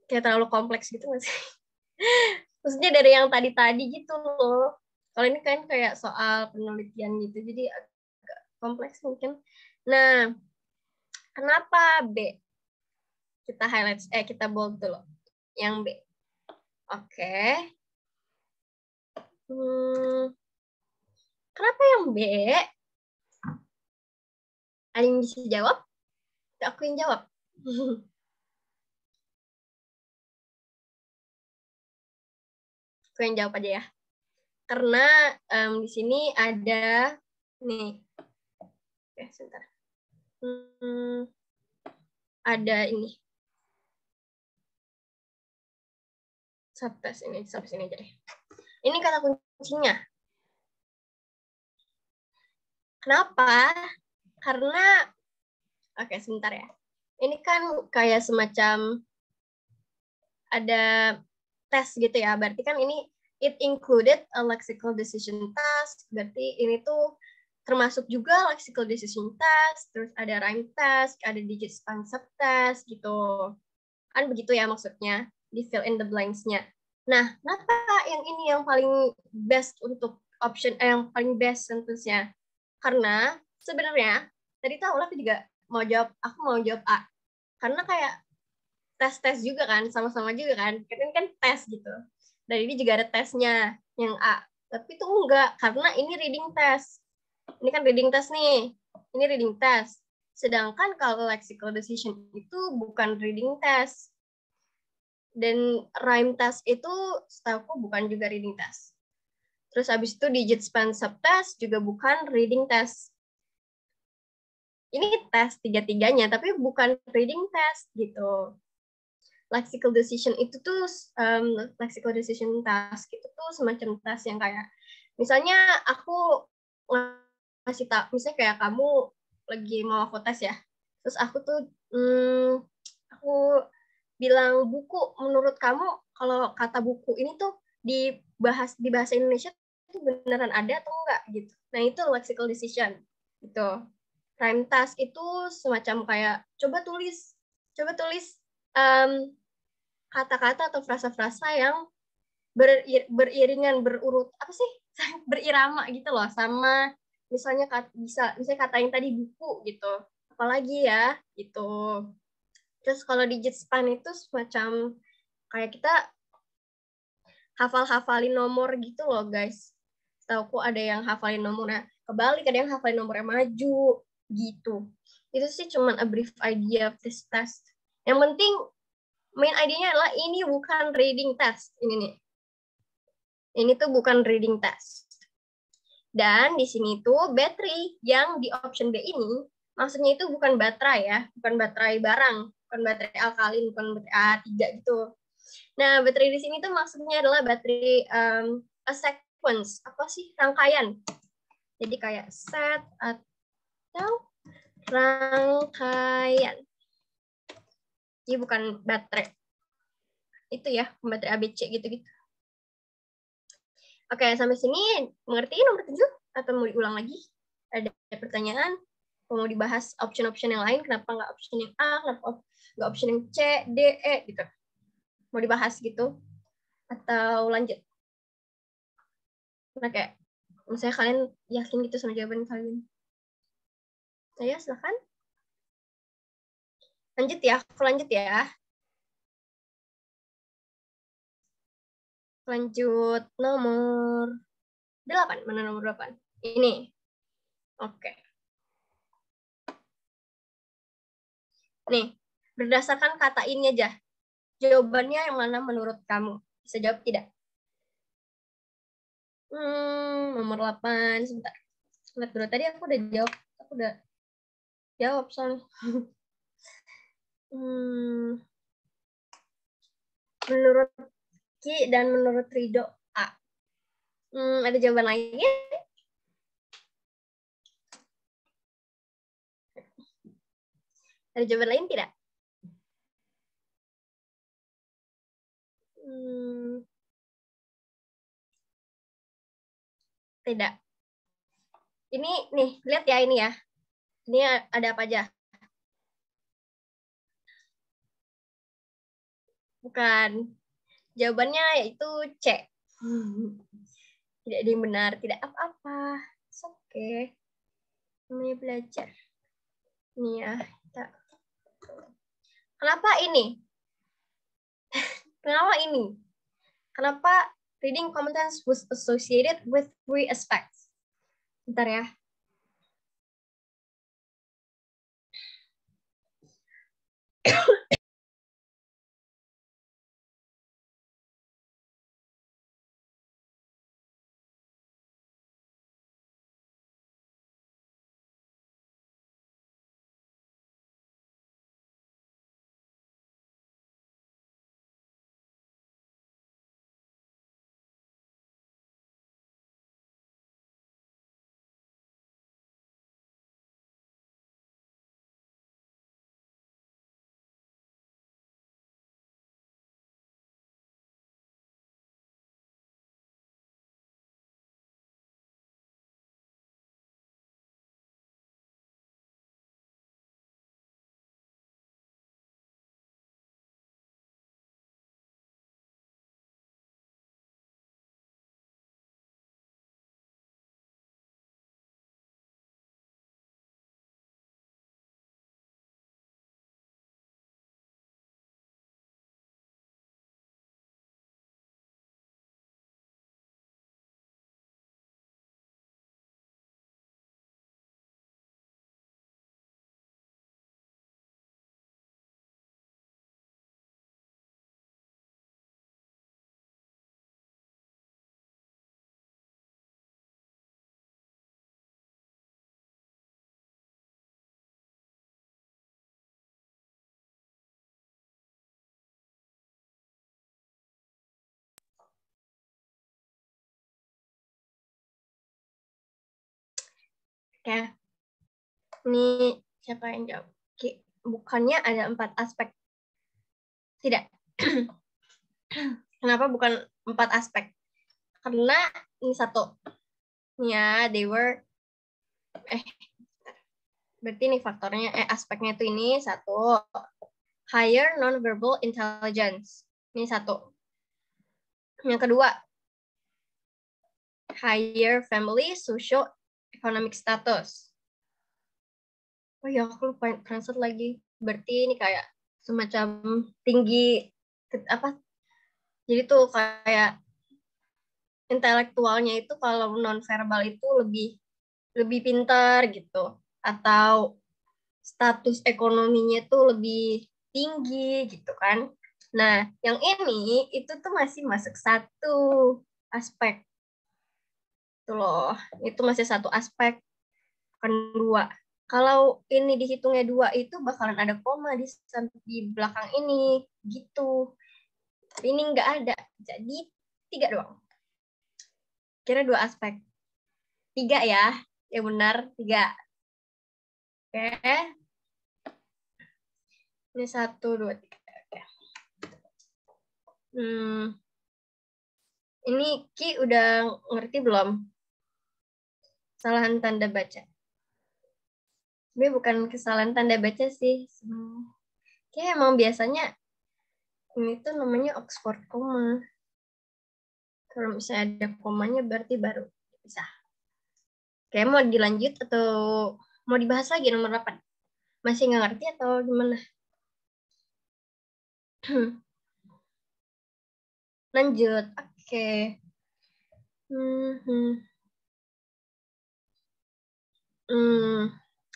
Kayak terlalu kompleks gitu nggak sih? Maksudnya dari yang tadi-tadi gitu loh. Kalau ini kan kayak soal penelitian gitu. Jadi agak kompleks mungkin. Nah, kenapa B? Kita highlight, kita bold dulu. Yang B. Oke. Kenapa yang B? Ada yang bisa jawab? Aku yang jawab. Aku yang jawab aja ya. Karena di sini ada nih. Oke, sebentar. Ada ini. Subtes ini aja deh. Ini kata kuncinya. Kenapa? Karena oke, sebentar ya. Ini kan kayak semacam ada tes gitu ya. Berarti kan ini it included a lexical decision task. Berarti ini tuh termasuk juga lexical decision task, terus ada rhyme task, ada digit span subtask gitu. Kan begitu ya maksudnya, di fill in the blanks-nya. Nah, kenapa yang ini yang paling best untuk option yang paling best tentunya? Karena sebenarnya tadi tahu aku juga aku mau jawab A. Karena kayak tes juga kan, sama-sama juga kan. Kan tes gitu. Dan ini juga ada tesnya yang A. Tapi itu enggak, karena ini reading test. Ini kan reading test nih. Ini reading test. Sedangkan kalau lexical decision itu bukan reading test. Dan rhyme test itu setahu bukan juga reading test. Terus habis itu digit span subtest juga bukan reading test. Ini tes tiga-tiganya, tapi bukan reading test gitu. Lexical decision itu tuh, lexical decision task itu tuh semacam tes yang kayak, misalnya aku ngasih tahu, misalnya kayak kamu lagi mau aku tes ya, terus aku tuh, aku bilang buku, menurut kamu kalau kata buku ini tuh di bahasa Indonesia itu beneran ada atau enggak gitu. Nah itu lexical decision gitu. Rhyme task itu semacam kayak coba tulis kata-kata atau frasa-frasa yang beriringan, berurut apa sih, berirama gitu loh, sama misalnya misalnya kata yang tadi buku gitu, apalagi ya gitu. Terus kalau digit span itu semacam kayak kita hafalin nomor gitu loh guys. Setauku ada yang hafalin nomornya kebalik, ada yang hafalin nomornya maju gitu. Itu sih cuman a brief idea of this test. Yang penting main idenya adalah ini bukan reading test. Ini nih. Ini tuh bukan reading test. Dan di sini tuh battery yang di option B ini maksudnya itu bukan baterai ya, bukan baterai barang, bukan baterai alkalin, bukan baterai A3 gitu. Nah, baterai di sini tuh maksudnya adalah baterai a sequence, apa sih, rangkaian. Jadi kayak set atau rangkaian. Jadi bukan baterai. Itu ya, baterai ABC gitu-gitu. Oke, sampai sini mengerti nomor 7? Atau mau diulang lagi? Ada pertanyaan? Mau dibahas option-option yang lain? Kenapa nggak option yang A? Kenapa nggak option yang C, D, E? Gitu. Mau dibahas gitu? Atau lanjut? Nah, kayak misalnya kalian yakin gitu sama jawaban kalian. Saya silakan. Lanjut ya, aku lanjut ya. Lanjut nomor 8. Mana nomor 8? Ini. Oke. Nih, berdasarkan kata ini aja. Jawabannya yang mana menurut kamu? Bisa jawab tidak? Nomor 8. Sebentar. Lihat dulu. Tadi aku udah jawab. Aku udah jawab soalnya. Menurut Ki dan menurut Rido A. Ada jawaban lainnya? Ada jawaban lain tidak? Tidak. Ini nih, lihat ya ini ya. Ini ada apa aja? Bukan. Jawabannya yaitu C. Tidak ada yang benar, tidak apa-apa. Oke. Ini belajar. Ini ya. Kenapa ini? Kenapa ini? Kenapa reading competence was associated with 3 aspects? Bentar ya. Oke. Ini siapa yang jawab? Bukannya ada 4 aspek. Tidak. Kenapa bukan 4 aspek? Karena ini satu. Ya, they were berarti nih faktornya aspeknya itu ini satu. Higher non-verbal intelligence. Ini satu. Yang kedua, higher family social economic status. Oh ya, aku lupa translate lagi. Berarti ini kayak semacam tinggi apa? Jadi tuh kayak intelektualnya itu kalau non-verbal itu lebih pintar gitu, atau status ekonominya tuh lebih tinggi gitu kan. Nah, yang ini itu tuh masih masuk satu aspek. Tuh loh, itu masih satu aspek, bukan dua. Kalau ini dihitungnya dua itu bakalan ada koma di belakang ini gitu. Tapi ini nggak ada, jadi 3 doang. Kira 2 aspek. 3 ya, ya benar 3. Oke. Ini 1, 2, 3. Oke. Ini Ki udah ngerti belum? Kesalahan tanda baca. Sebenarnya bukan kesalahan tanda baca sih. Kayak emang biasanya ini tuh namanya Oxford comma. Kalau misalnya ada komanya berarti baru bisa. Kayak mau dilanjut atau mau dibahas lagi nomor 8? Masih nggak ngerti atau gimana? Lanjut. Oke.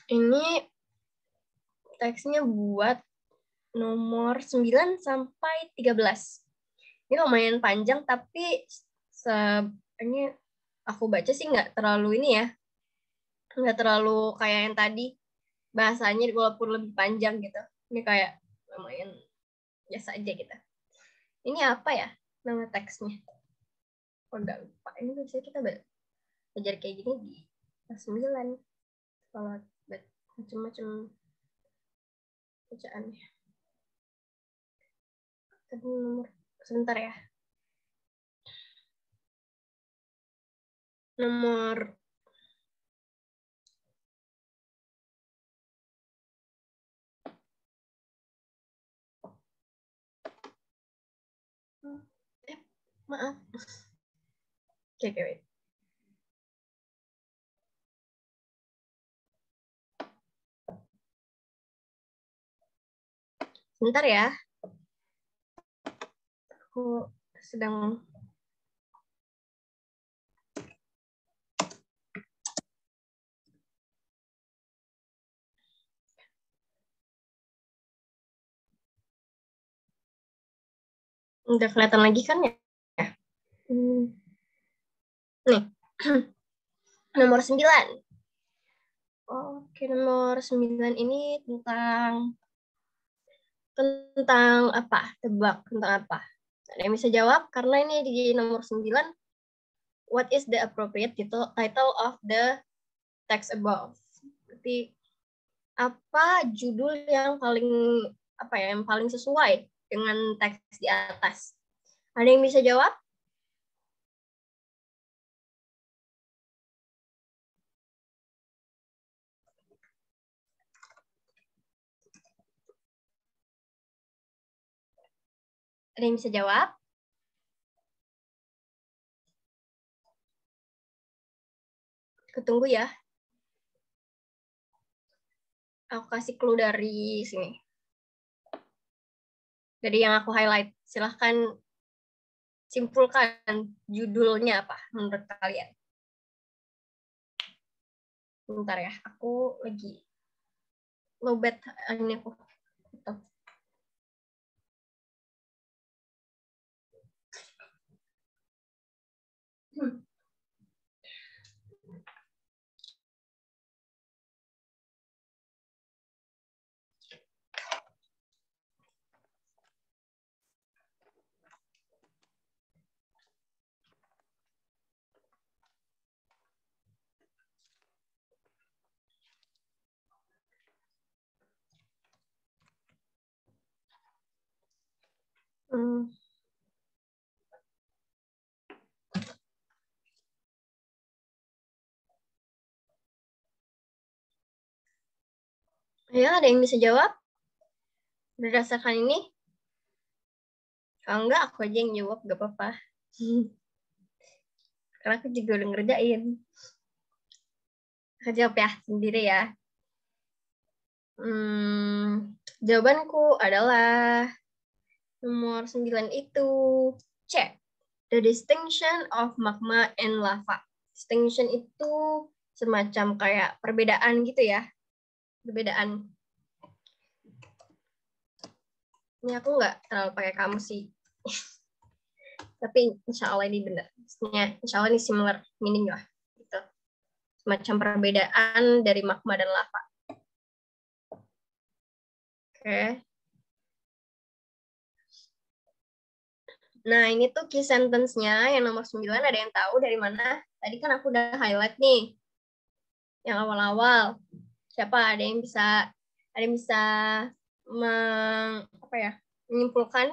Ini teksnya buat nomor 9 sampai 13. Ini lumayan panjang, tapi ini aku baca sih nggak terlalu ini ya. Nggak terlalu kayak yang tadi. Bahasanya walaupun lebih panjang gitu. Ini kayak lumayan biasa aja gitu. Ini apa ya nama teksnya? Oh, nggak lupa. Ini biasanya kita belajar kayak gini di kelas 9. Kalau macam-macam bacaannya. Sebentar ya. Nomor maaf. Oke, wait. Sebentar ya. Aku sedang udah kelihatan lagi kan ya? Nih. Nomor 9. Oke, nomor 9 ini tentang apa? Tebak tentang apa? Ada yang bisa jawab? Karena ini di nomor 9, what is the appropriate title of the text above? Berarti apa judul yang paling sesuai dengan teks di atas? Ada yang bisa jawab? Ada yang bisa jawab? Aku tunggu ya. Aku kasih clue dari sini. Dari yang aku highlight. Silahkan simpulkan judulnya apa menurut kalian. Bentar ya, aku lagi lowbat ini aku. Ya, ada yang bisa jawab? Berdasarkan ini? Kalau enggak, aku aja yang jawab, gak apa-apa. Karena aku juga udah ngerjain. Aku jawab ya, sendiri ya. Jawabanku adalah nomor 9 itu C. The distinction of magma and lava. Distinction itu semacam kayak perbedaan gitu ya. Perbedaan. Ini aku nggak terlalu pakai kamu sih. Tapi insya Allah ini benar. Insya Allah ini similar meaning lah. Gitu. Semacam perbedaan dari magma dan lava. Oke. Nah, ini tuh key sentence-nya yang nomor 9. Ada yang tahu dari mana? Tadi kan aku udah highlight nih. Yang awal-awal. Siapa? Ada yang bisa menyimpulkan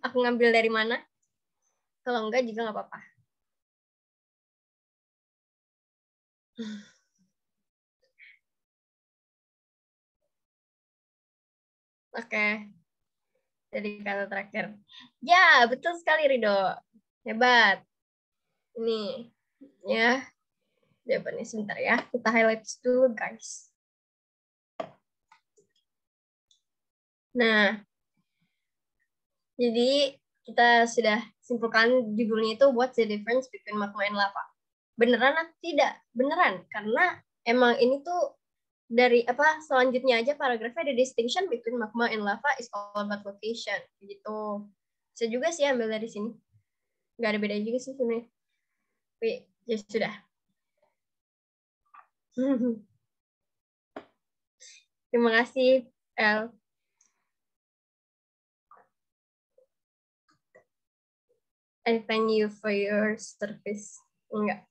aku ngambil dari mana? Kalau enggak juga nggak apa-apa. Oke, jadi kata terakhir. Ya, betul sekali Rido. Hebat. Ini ya jawabannya sebentar ya. Kita highlight dulu guys. Nah, jadi kita sudah simpulkan judulnya itu What's the difference between magma and lava? Beneran atau tidak? Beneran, karena emang ini tuh dari apa selanjutnya aja paragrafnya the distinction between magma and lava is all about location gitu. Bisa juga sih ambil dari sini. Nggak ada beda juga sih sebenarnya. Tapi ya sudah. Terima kasih El. I thank you for your service. Enggak.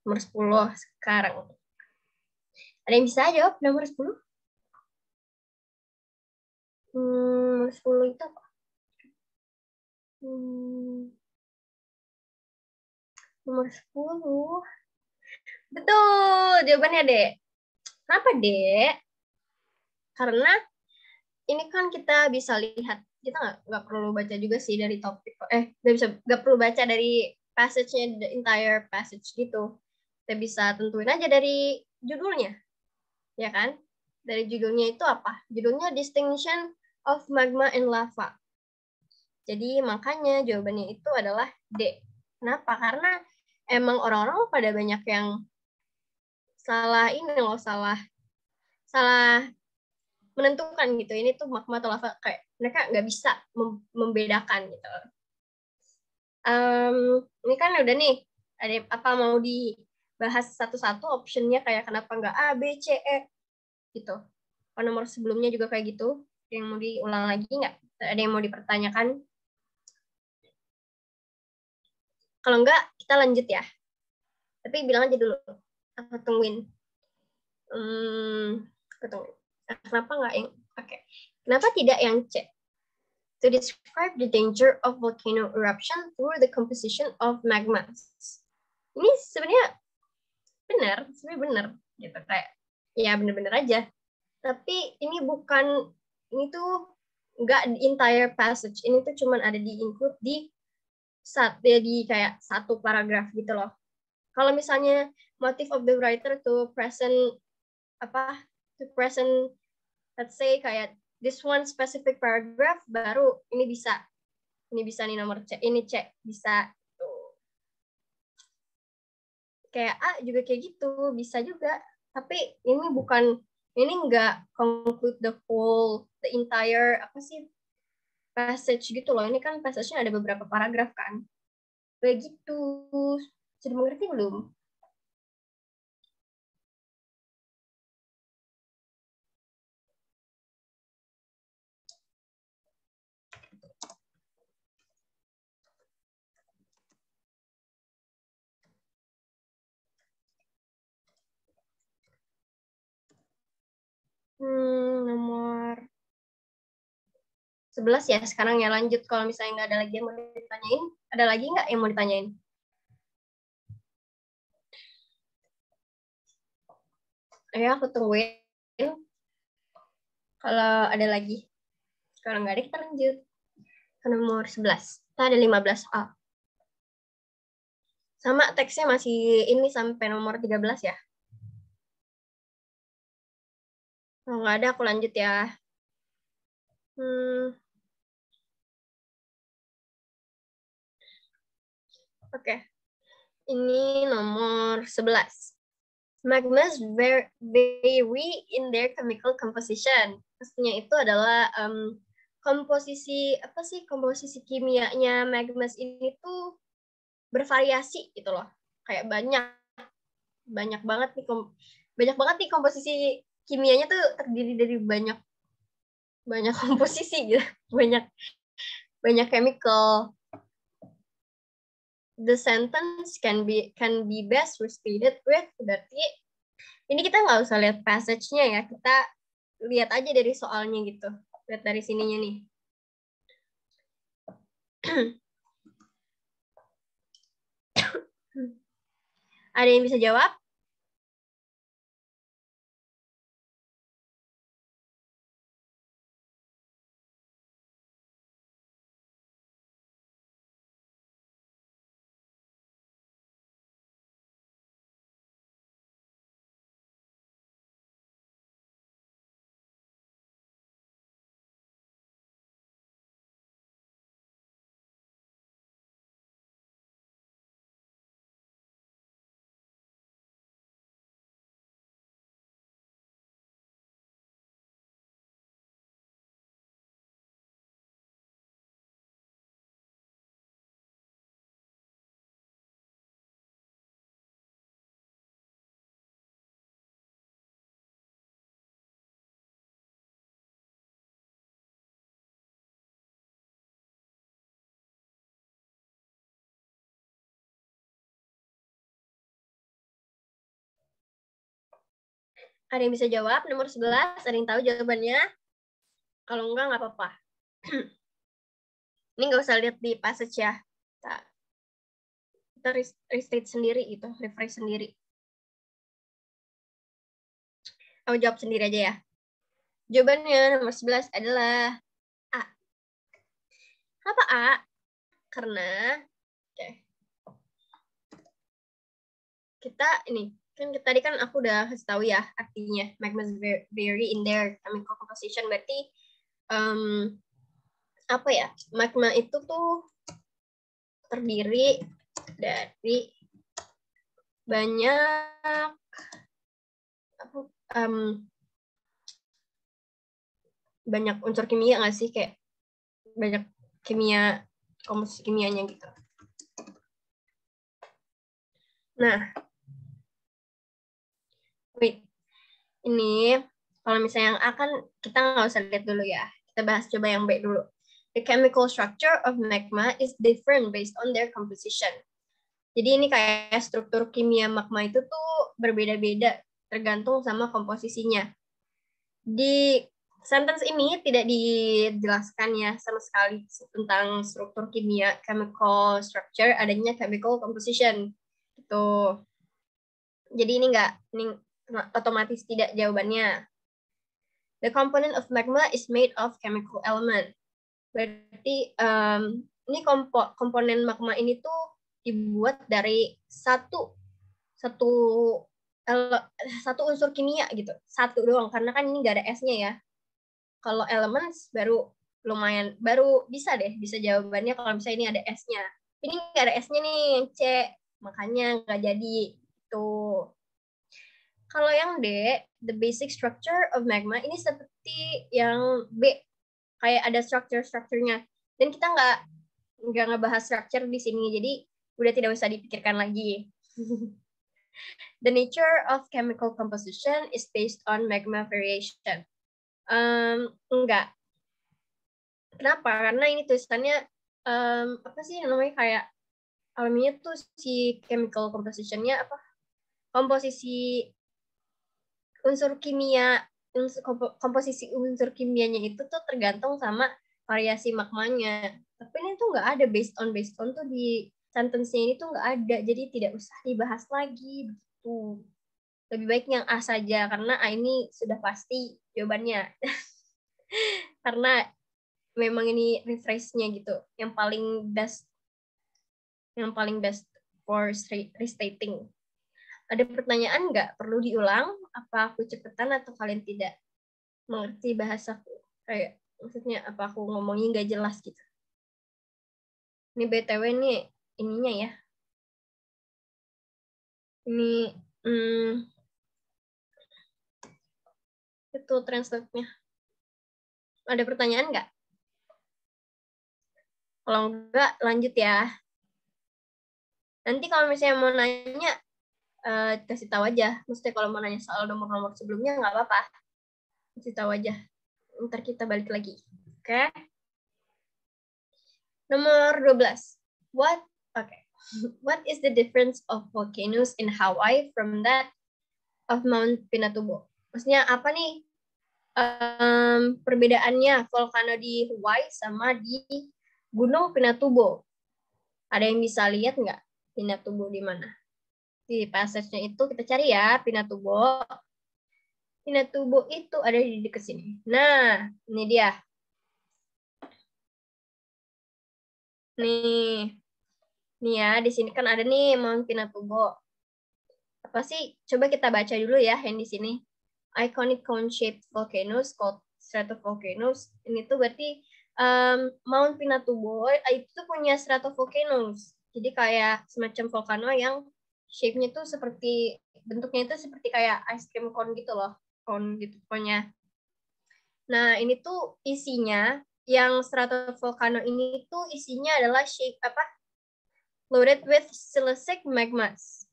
Nomor 10 sekarang. Ada yang bisa jawab nomor 10? Nomor 10 itu apa? Nomor 10. Betul, jawabannya Dek. Kenapa Dek? Karena ini kan kita bisa lihat, kita nggak perlu baca juga sih dari topik. Nggak perlu baca dari passage-nya, the entire passage gitu. Kita bisa tentuin aja dari judulnya, ya kan? Dari judulnya itu apa? Judulnya Distinction of Magma and Lava. Jadi makanya jawabannya itu adalah D. Kenapa? Karena emang orang-orang pada banyak yang salah menentukan gitu. Ini tuh magma atau lava, kayak mereka nggak bisa membedakan gitu. Ini kan udah nih, ada apa mau dibahas satu-satu optionnya kayak kenapa nggak A, B, C, E gitu. Kalau nomor sebelumnya juga kayak gitu. Ada yang mau diulang lagi nggak? Ada yang mau dipertanyakan? Kalau enggak, kita lanjut ya. Tapi bilang aja dulu. Aku tungguin. Aku tungguin. Kenapa nggak yang... Oke. Kenapa tidak yang C? To describe the danger of volcano eruption through the composition of magma. Ini sebenarnya benar gitu, kayak ya benar-benar aja. Tapi ini bukan, ini tuh nggak the entire passage. Ini tuh cuman ada di include di kayak satu paragraf gitu loh. Kalau misalnya motive of the writer to present let's say kayak this one specific paragraph, baru ini bisa nih nomor C, ini C bisa tuh. Kayak A juga kayak gitu bisa juga, tapi ini nggak conclude the entire passage gitu loh. Ini kan passage-nya ada beberapa paragraf kan, kayak gitu. Sudah mengerti belum? Nomor 11 ya sekarang ya, lanjut. Kalau misalnya nggak ada lagi yang mau ditanyain, ada lagi nggak yang mau ditanyain? Ayo aku tungguin kalau ada lagi. Kalau nggak ada kita lanjut ke nomor 11. Kita ada 15 soal. Sama teksnya masih ini sampai nomor 13 ya. Kalau nggak ada aku lanjut ya. Oke. Ini nomor 11. Magmas vary in their chemical composition. Pastinya itu adalah komposisi kimianya magmas ini tuh bervariasi gitu loh. Kayak banyak banget nih komposisi kimianya tuh terdiri dari banyak komposisi gitu. Banyak chemical. The sentence can be best repeated with, berarti ini kita nggak usah lihat passage-nya ya, kita lihat aja dari soalnya gitu. Lihat dari sininya nih. Ada yang bisa jawab? Ada yang bisa jawab? Nomor 11, ada yang tahu jawabannya? Kalau enggak, nggak apa-apa. Ini nggak usah lihat di passage ya. Kita restate sendiri gitu, refresh sendiri. Kamu jawab sendiri aja ya. Jawabannya nomor 11 adalah A. Kenapa A? Karena kita ini kan tadi kan aku udah kasih tahu ya artinya magma vary in their chemical composition, berarti apa ya, magma itu tuh terdiri dari banyak banyak unsur kimia nggak sih, kayak banyak kimia, komposisi kimianya gitu. Nah, wait, ini kalau misalnya yang A kan kita nggak usah lihat dulu ya, kita bahas coba yang B dulu. The chemical structure of magma is different based on their composition. Jadi ini kayak struktur kimia magma itu tuh berbeda-beda tergantung sama komposisinya. Di sentence ini tidak dijelaskan ya sama sekali tentang struktur kimia, chemical structure, adanya chemical composition. Gitu. Jadi ini otomatis tidak jawabannya. The component of magma is made of chemical element. Berarti ini komponen magma ini tuh dibuat dari satu unsur kimia gitu, satu doang, karena kan ini nggak ada S-nya ya. Kalau elements baru lumayan, baru bisa jawabannya kalau misalnya ini ada S-nya. Ini nggak ada S-nya nih yang C, makanya nggak jadi itu. Kalau yang D, the basic structure of magma, ini seperti yang B, kayak ada strukturnya. Dan kita nggak ngebahas structure di sini, jadi udah tidak usah dipikirkan lagi. The nature of chemical composition is based on magma variation. Enggak. Kenapa? Karena ini tulisannya apa sih namanya, kayak alamiah tuh si chemical composition-nya apa? Komposisi unsur kimia, komposisi unsur kimianya itu tuh tergantung sama variasi magmanya. Tapi ini tuh nggak ada based on tuh di sentence-nya ini tuh nggak ada, jadi tidak usah dibahas lagi begitu. Lebih baik yang A saja karena A ini sudah pasti jawabannya. Karena memang ini refresh-nya gitu, yang paling best for restating. Ada pertanyaan nggak? Perlu diulang? Apa aku cepetan atau kalian tidak mengerti bahasaku? Kayak maksudnya apa aku ngomongnya nggak jelas gitu? Ini BTW nih ininya ya. Ini itu translate-nya. Ada pertanyaan nggak? Kalau nggak lanjut ya. Nanti kalau misalnya mau nanya kasih tahu aja. Maksudnya kalau mau nanya soal nomor-nomor sebelumnya nggak apa-apa. Kasih tahu aja. Ntar kita balik lagi. Oke? Nomor 12. What is the difference of volcanoes in Hawaii from that of Mount Pinatubo? Maksudnya apa nih perbedaannya volcano di Hawaii sama di Gunung Pinatubo? Ada yang bisa lihat nggak? Pinatubo di mana? Di passage-nya itu kita cari ya, Pinatubo. Pinatubo itu ada di dekat sini. Nah, ini dia. Nih. Nih ya, di sini kan ada nih Mount Pinatubo. Apa sih? Coba kita baca dulu ya yang di sini. Iconic cone-shaped volcanoes called stratovolcanoes. Ini tuh berarti Mount Pinatubo itu punya stratovolcanoes. Jadi kayak semacam volcano yang shape-nya tuh seperti, bentuknya itu seperti kayak ice cream cone gitu loh. Cone gitu pokoknya. Nah, ini tuh isinya, yang stratovolcano ini tuh isinya adalah shape apa? Loaded with silicic magmas.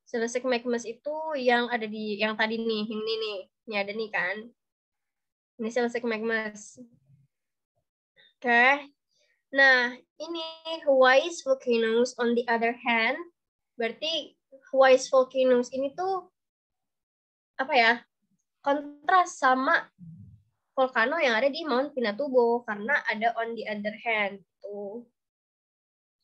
Silicic magmas itu yang ada di yang tadi nih, ini nih. Ini ada nih kan. Ini silicic magmas. Oke. Nah, ini Hawaii's volcanoes on the other hand, berarti Hawaii's volcanoes ini tuh apa ya? Kontras sama volcano yang ada di Mount Pinatubo karena ada on the other hand tuh.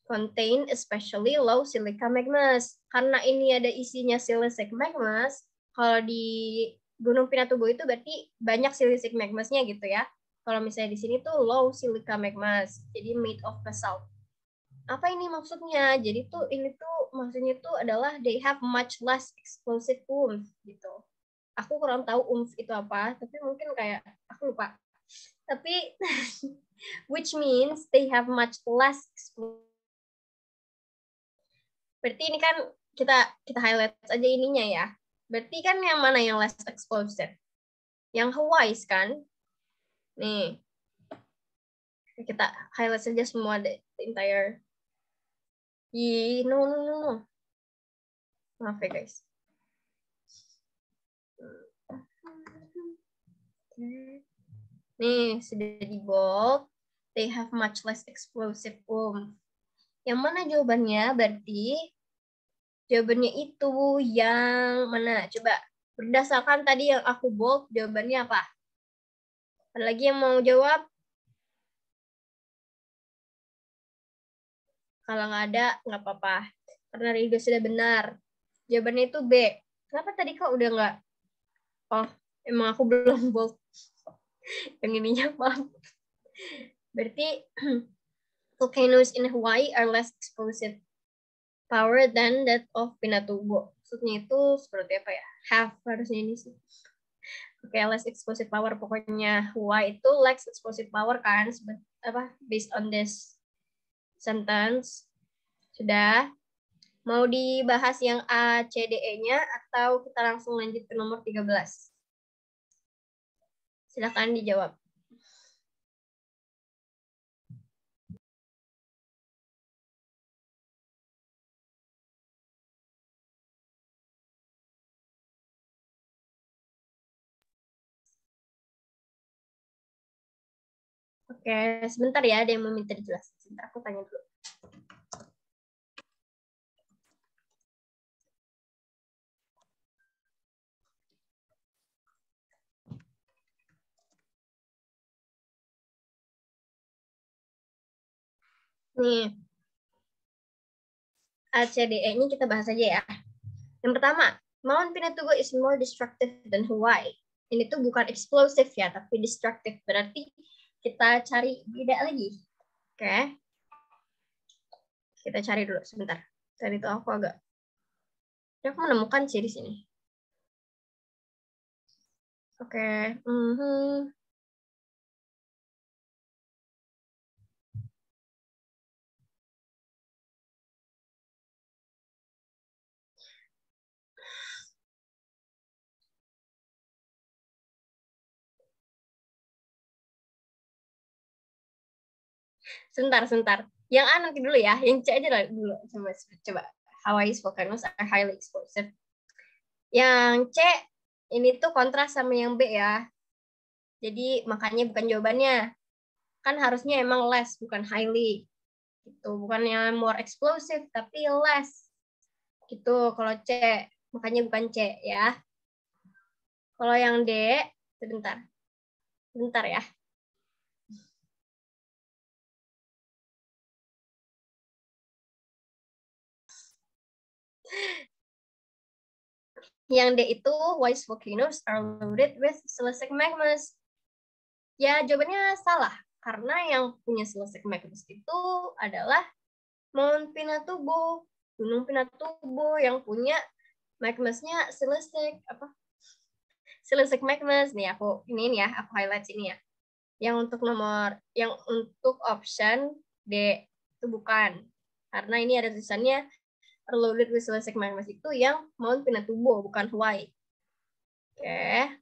Contain especially low silica magmas. Karena ini ada isinya silicic magmas, kalau di Gunung Pinatubo itu berarti banyak silicic magmasnya gitu ya. Kalau misalnya di sini tuh low silica magmas, jadi made of basalt. Apa ini maksudnya? Jadi tuh ini tuh maksudnya tuh adalah they have much less explosive oomph gitu. Aku kurang tahu oomph itu apa, tapi mungkin kayak aku lupa. Tapi which means they have much less explosive. Berarti ini kan kita highlight aja ininya ya. Berarti kan yang mana yang less explosive? Yang Hawaii kan? Nih. Kita highlight saja semua the entire. No. Maaf ya guys. Nih, sudah di bold. They have much less explosive oomph. Yang mana jawabannya? Berarti jawabannya itu yang mana? Coba berdasarkan tadi yang aku bold, jawabannya apa? Ada lagi yang mau jawab? Kalau nggak ada, nggak apa-apa. Karena Rido sudah benar. Jawabannya itu B. Kenapa tadi kok udah nggak? Oh, emang aku belum bold. Yang ininya, maaf. Berarti volcanoes in Hawaii are less explosive power than that of Pinatubo. Maksudnya itu seperti apa ya? Half harusnya ini sih. Oke, less explosive power. Pokoknya Hawaii itu less explosive power kan? Apa? Based on this sentence. Sudah. Mau dibahas yang A, C, D, E-nya atau kita langsung lanjut ke nomor 13? Silakan dijawab. Oke, sebentar ya, ada yang meminta dijelasin. Sebentar, aku tanya dulu. Nih, A, C, D, E-nya kita bahas aja ya. Yang pertama, Mount Pinatubo is more destructive than Hawaii. Ini tuh bukan eksplosif ya, tapi destructive. Berarti kita cari beda lagi. Oke. Kita cari dulu sebentar. Tadi itu aku agak... Aku menemukan sih di sini. Oke. Sebentar. Yang A nanti dulu ya. Yang C aja dulu. Coba. Hawaii's volcanoes are highly explosive. Yang C, ini tuh kontras sama yang B ya. Jadi makanya bukan jawabannya. Kan harusnya emang less, bukan highly. Gitu. Bukannya more explosive, tapi less. Gitu kalau C. Makanya bukan C ya. Kalau yang D, sebentar. Sebentar ya. Yang D itu, why volcanoes are loaded with silicic magmas. Ya, jawabannya salah. Karena yang punya silicic magmas itu adalah Mount Pinatubo. Gunung Pinatubo yang punya magmasnya silicic magmas. Nih aku highlight sini ya. Yang untuk option D itu bukan. Karena ini ada tulisannya loaded with silicic magmas itu yang Mount Pinatubo, bukan Hawaii. Oke.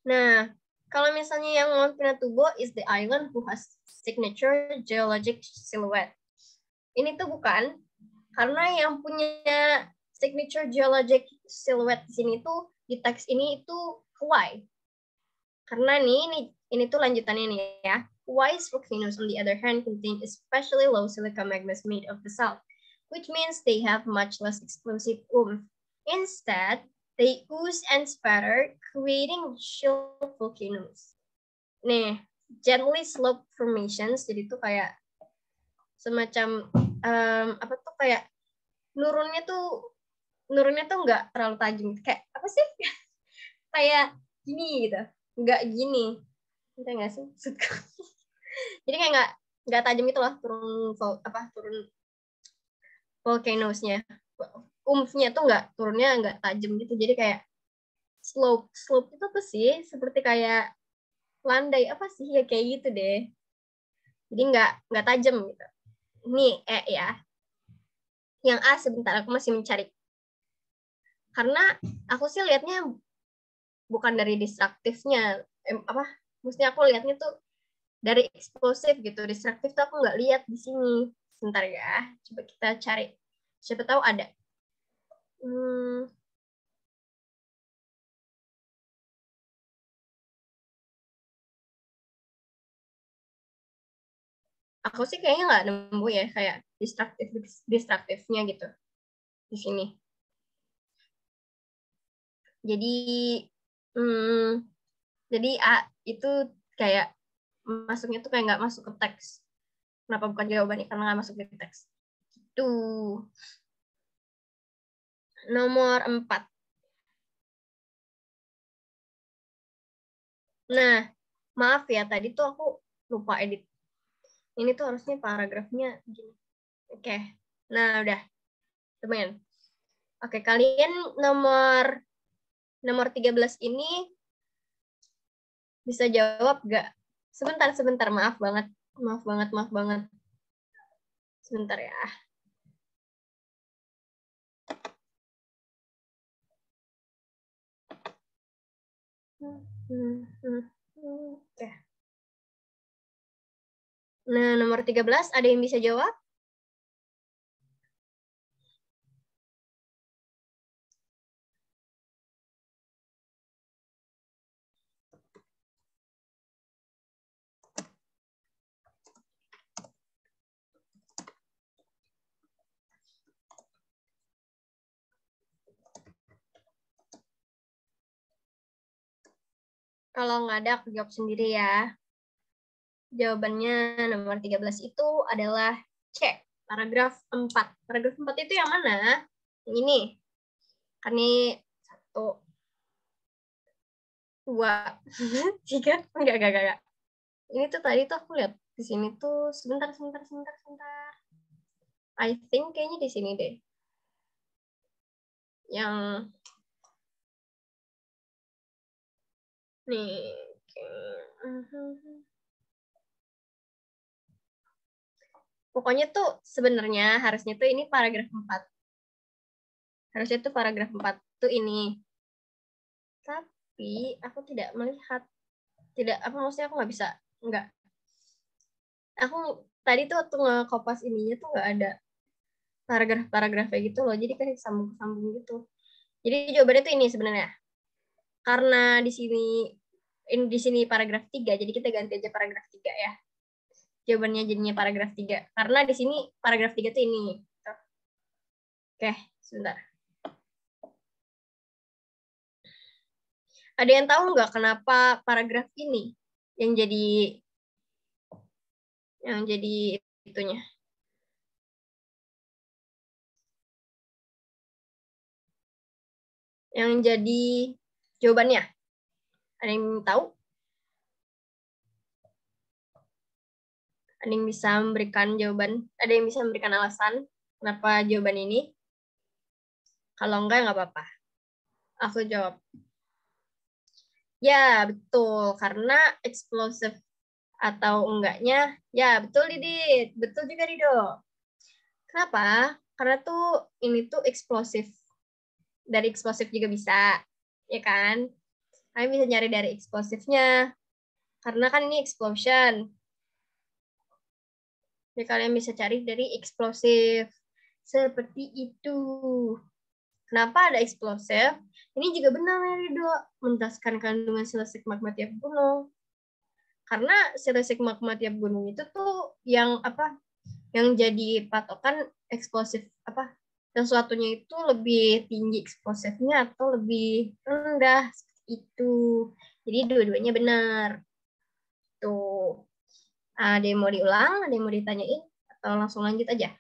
Nah, kalau misalnya yang Mount Pinatubo is the island who has signature geologic silhouette. Ini tuh bukan, karena yang punya signature geologic silhouette di sini tuh di teks ini itu Hawaii. Karena ini tuh lanjutannya nih ya. Hawaii's volcanoes on the other hand contain especially low silica magmas made of the salt, which means they have much less explosive oomph. Instead, they ooze and spatter, creating shield volcanoes. Nih, gently slope formations, jadi tuh kayak semacam kayak nurunnya tuh nggak terlalu tajam, kayak apa sih? Kayak gini gitu, nggak gini, nggak sih? Jadi kayak nggak tajam itu lah turun volcanoes-nya. Umfnya tuh turunnya nggak tajam gitu. Jadi kayak slope itu apa sih? Seperti kayak landai apa sih ya, kayak gitu deh. Jadi nggak tajam gitu. Ini ya. Yang A sebentar aku masih mencari. Karena aku sih lihatnya bukan dari destruktifnya. Maksudnya aku lihatnya tuh dari eksplosif gitu. Destruktif tuh aku nggak lihat di sini. Sebentar ya. Coba kita cari. Siapa tahu ada. Aku sih kayaknya nggak nemu ya kayak destruktifnya gitu di sini. Jadi jadi A itu kayak masuknya tuh kayak nggak masuk ke teks. Kenapa bukan jawabannya? Karena nggak masuk ke teks. Itu nomor 4. Nah, maaf ya tadi tuh aku lupa edit. Ini tuh harusnya paragrafnya gini. Oke. Nah, udah. Teman. Oke, kalian nomor 13 ini bisa jawab gak? Sebentar, maaf banget. Sebentar ya. Oke. Nah, nomor 13 ada yang bisa jawab? Kalau nggak ada, aku jawab sendiri ya. Jawabannya nomor 13 itu adalah C, paragraf 4. Paragraf 4 itu yang mana? Yang ini. Kan ini 1, 2, 3. Enggak. Ini tuh tadi tuh aku lihat di sini tuh sebentar. I think kayaknya di sini deh. Yang nih. Pokoknya tuh sebenarnya harusnya tuh ini paragraf 4. Harusnya tuh paragraf 4 tuh ini. Tapi aku tidak melihat. Maksudnya aku nggak bisa. Nggak. Aku tadi tuh waktu nge-kopas ininya tuh nggak ada paragraf-paragrafnya gitu loh. Jadi kayak sambung gitu. Jadi jawabannya tuh ini sebenarnya. Karena di sini paragraf 3, jadi kita ganti aja paragraf 3 ya. Jawabannya jadinya paragraf 3. Karena di sini paragraf 3 tuh ini. Oke, sebentar. Ada yang tahu nggak kenapa paragraf ini yang jadi itunya? yang jadi jawabannya? Ada yang tahu? Ada yang bisa memberikan jawaban? Ada yang bisa memberikan alasan kenapa jawaban ini? Kalau enggak, nggak apa-apa. Aku jawab. Ya, betul. Karena explosive atau enggaknya, ya betul Didit. Betul juga Dido. Kenapa? Karena tuh ini tuh eksplosif. Dari eksplosif juga bisa, ya kan? Kalian bisa nyari dari eksplosifnya. Karena kan ini explosion. Jadi kalian bisa cari dari eksplosif. Seperti itu. Kenapa ada eksplosif? Ini juga benar ya, Rido. Menjelaskan kandungan silasik magma tiap gunung. Karena silasik magma tiap gunung itu tuh yang apa? Yang jadi patokan eksplosif apa? Sesuatunya itu lebih tinggi eksplosifnya atau lebih rendah itu. Jadi dua-duanya benar. Tuh. Ada yang mau diulang? Ada yang mau ditanyain? Atau langsung lanjut aja?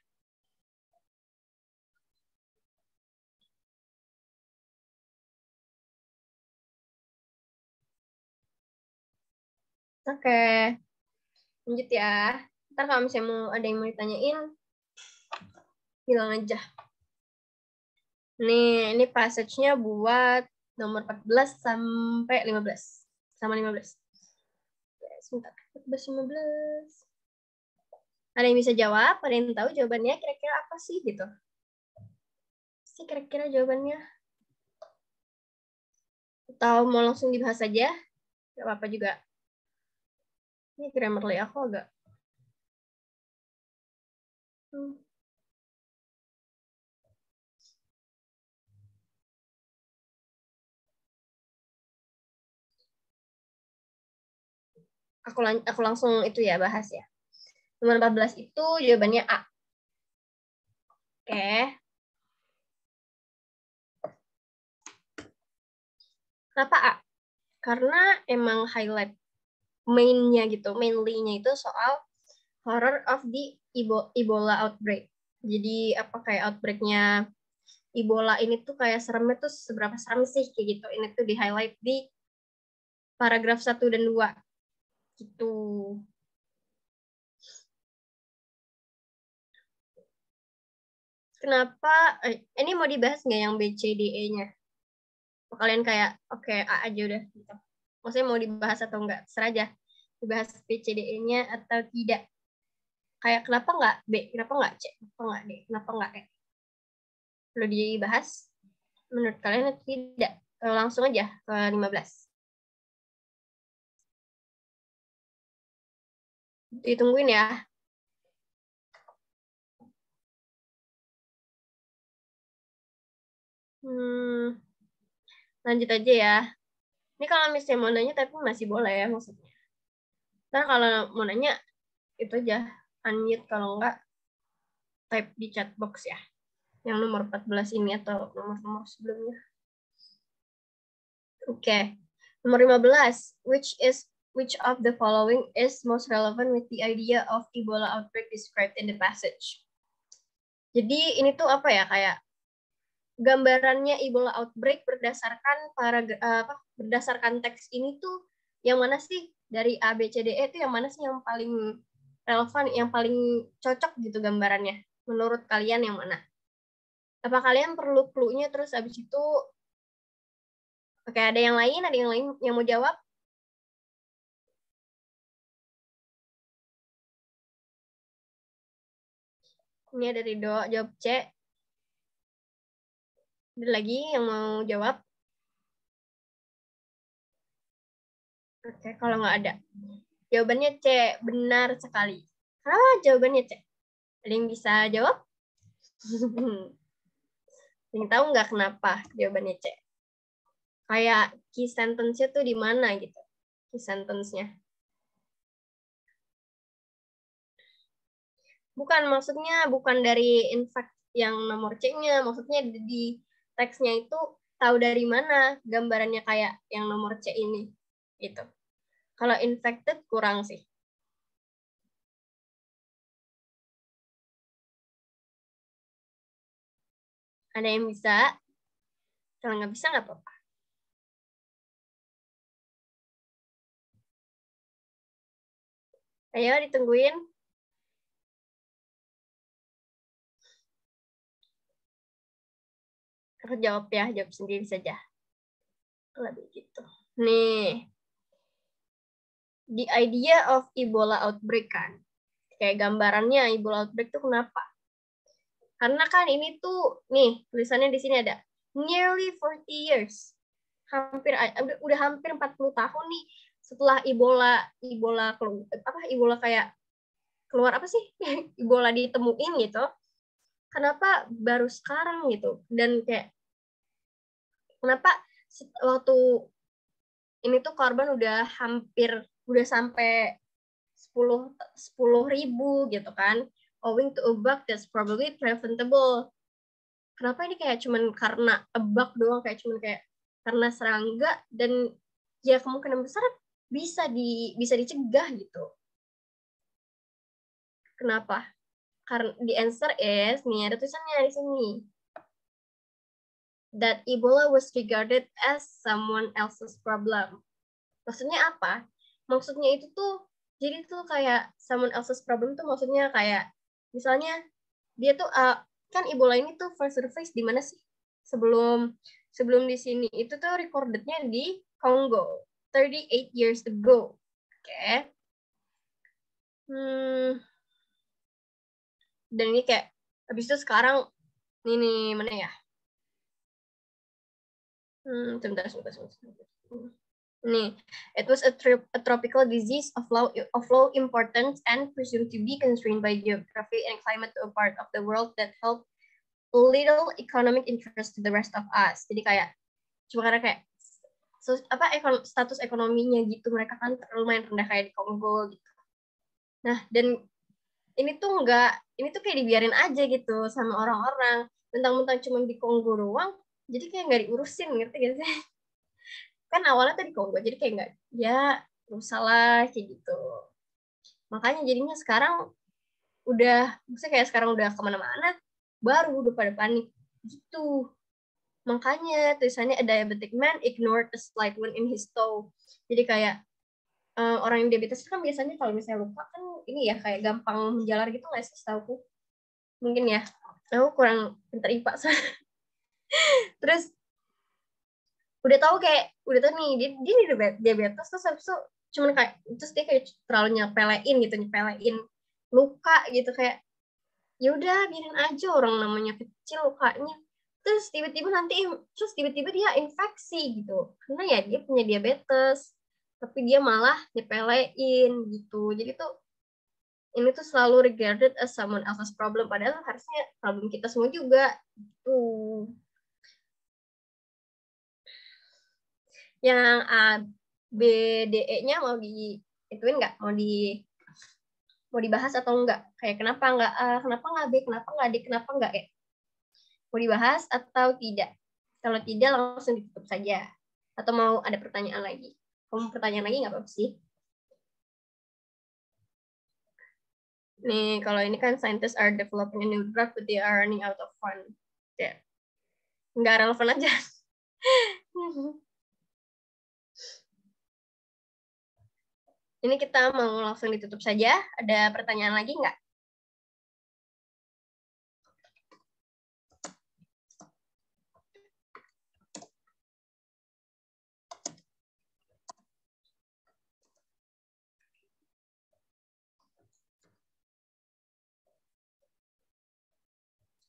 Oke, lanjut ya. Ntar kalau misalnya mau ada yang mau ditanyain, bilang aja. Nih, ini passage-nya buat nomor 14 sampai 15. Sama 15. Ya, sebentar. 14, 15. Ada yang bisa jawab? Ada yang tahu jawabannya kira-kira apa sih gitu? Sih kira-kira jawabannya? Atau mau langsung dibahas aja? Gak apa-apa juga. Ini Grammarly aku agak... Aku langsung itu ya bahas ya. Nomor 14 itu jawabannya A. Oke. Kenapa A? Karena emang highlight mainnya gitu, mainly-nya itu soal horror of the Ebola outbreak. Jadi apa kayak outbreak-nya Ebola ini tuh kayak seremnya tuh seberapa serem sih kayak gitu. Ini tuh di highlight di paragraf 1 dan 2 gitu. Kenapa ini mau dibahas nggak yang BCDE-nya? Kalian kayak oke A aja udah gitu. Maksudnya mau dibahas atau enggak? Serah aja. Dibahas BCDE-nya atau tidak. Kayak kenapa nggak B? Kenapa nggak C? Kenapa nggak D? Kenapa nggak E? Perlu dibahas? Menurut kalian atau tidak? Langsung aja ke 15. Ditungguin ya. Lanjut aja ya. Ini kalau misalnya mau nanya tapi masih boleh ya maksudnya. Ntar kalau mau nanya itu aja unmute, kalau enggak type di chat box ya. Yang nomor 14 ini atau nomor-nomor sebelumnya. Oke. Nomor 15. Which of the following is most relevant with the idea of Ebola outbreak described in the passage? Jadi ini tuh apa ya, kayak gambarannya Ebola outbreak berdasarkan teks ini tuh yang mana sih dari A B C D E itu yang mana sih yang paling relevan, yang paling cocok gitu gambarannya menurut kalian yang mana? Apa kalian perlu clue-nya terus abis itu oke, ada yang lain yang mau jawab? Ini ada Rido jawab C. Ada lagi yang mau jawab? Oke, kalau nggak ada. Jawabannya C, benar sekali. Kenapa jawabannya C? Ada yang bisa jawab? Yang tahu nggak kenapa jawabannya C? Kayak key sentence-nya tuh di mana gitu? Key sentence-nya. Bukan, maksudnya bukan dari infak yang nomor C-nya. Maksudnya di teksnya itu tahu dari mana gambarannya kayak yang nomor C ini. Gitu. Kalau infected kurang sih. Ada yang bisa? Kalau nggak bisa nggak apa-apa. Ayo ditungguin. Aku jawab ya, jawab sendiri saja. Kalau begitu. Nih, the idea of Ebola outbreak kan. Kayak gambarannya Ebola outbreak tuh kenapa? Karena kan ini tuh, nih, tulisannya di sini ada nearly 40 years. Udah hampir 40 tahun nih setelah Ebola kayak keluar apa sih? Ebola ditemuin gitu. Kenapa baru sekarang gitu? Dan kayak kenapa waktu ini tuh korban udah sampai 10.000 gitu kan, owing to a bug that's probably preventable. Kenapa ini kayak cuman karena a bug doang, kayak cuman kayak karena serangga, dan ya kemungkinan besar bisa dicegah gitu. Kenapa? Karena the answer is, nih ada tulisannya di sini, that Ebola was regarded as someone else's problem. Maksudnya apa? Maksudnya itu tuh, jadi tuh kayak someone else's problem tuh maksudnya kayak, misalnya dia tuh, kan Ebola ini tuh first surface di mana sih? Sebelum di sini, itu tuh recordednya di Congo, 38 years ago. Oke. Dan ini kayak, habis itu sekarang, ini mana ya? Sebentar. Nih, it was a tropical disease of low importance and presumed to be constrained by geography and climate to a part of the world that held little economic interest to the rest of us. Jadi kayak cuma karena kayak status ekonominya gitu, mereka kan lumayan rendah kayak di Kongo gitu. Nah, dan ini tuh kayak dibiarin aja gitu sama orang-orang, mentang-mentang cuma di Kongo doang, jadi kayak nggak diurusin, ngerti gak sih? Kan awalnya tuh di Kongo, jadi kayak nggak, ya salah kayak gitu. Makanya jadinya sekarang maksudnya kayak sekarang udah kemana-mana, baru udah pada panik gitu. Makanya tulisannya, a diabetic man ignored a slight wound in his toe. Jadi kayak orang yang diabetes kan biasanya kalau misalnya luka kan ini ya kayak gampang menjalar gitu nggak sih, setahu mungkin ya, aku kurang pintar IPA soalnya. Terus udah tahu nih dia diabetes, terus habis itu cuman kayak, terus dia kayak terlalu nyepelein luka gitu, kayak ya udah biarin aja, orang namanya kecil lukanya, terus tiba-tiba dia infeksi gitu karena ya dia punya diabetes, tapi dia malah nyepelein gitu. Jadi tuh ini tuh selalu regarded as someone else's problem, padahal harusnya problem kita semua juga tuh. Yang A, B, D, E-nya mau ituin nggak? Mau dibahas atau enggak? Kayak kenapa nggak A, kenapa nggak B, kenapa nggak D, kenapa nggak E? Mau dibahas atau tidak? Kalau tidak langsung ditutup saja. Atau mau ada pertanyaan lagi? Kamu pertanyaan lagi nggak apa-apa sih? Nih, kalau ini kan scientists are developing a new drug but they are running out of fund. Ya, nggak relevan aja. Ini kita mau langsung ditutup saja. Ada pertanyaan lagi nggak?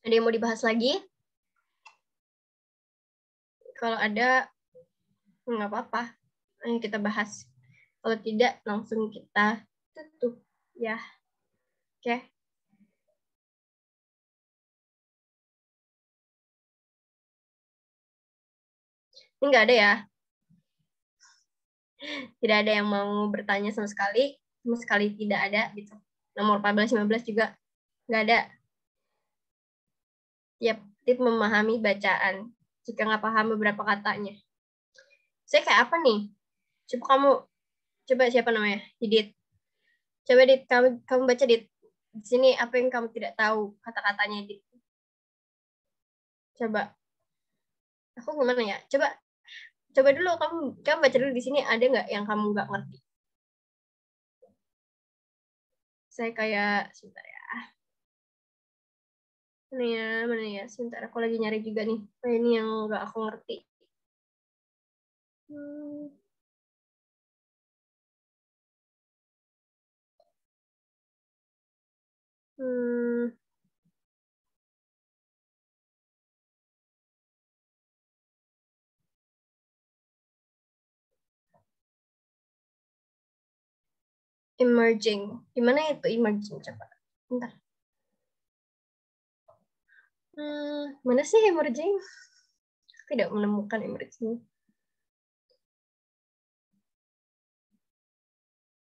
Ada yang mau dibahas lagi? Kalau ada, nggak apa-apa. Ayo kita bahas. Kalau tidak, langsung kita tutup. Ya, oke. Ini nggak ada ya? Tidak ada yang mau bertanya sama sekali. Sama sekali tidak ada gitu. Nomor 14-15 juga nggak ada. Tiap tip memahami bacaan. Jika nggak paham beberapa katanya. Saya kayak apa nih? Coba siapa namanya? Didit. Coba Dit, kamu baca Dit. Di sini apa yang kamu tidak tahu kata-katanya Dit. Coba. Aku gimana ya? Coba dulu kamu baca dulu di sini, ada nggak yang kamu nggak ngerti? Saya kayak sebentar ya. Mana ya? Sebentar, aku lagi nyari juga nih. Ini yang nggak aku ngerti. Hmm. Hmm. Emerging. Gimana itu emerging? Coba. Bentar. Mana sih emerging? Tidak menemukan emerging.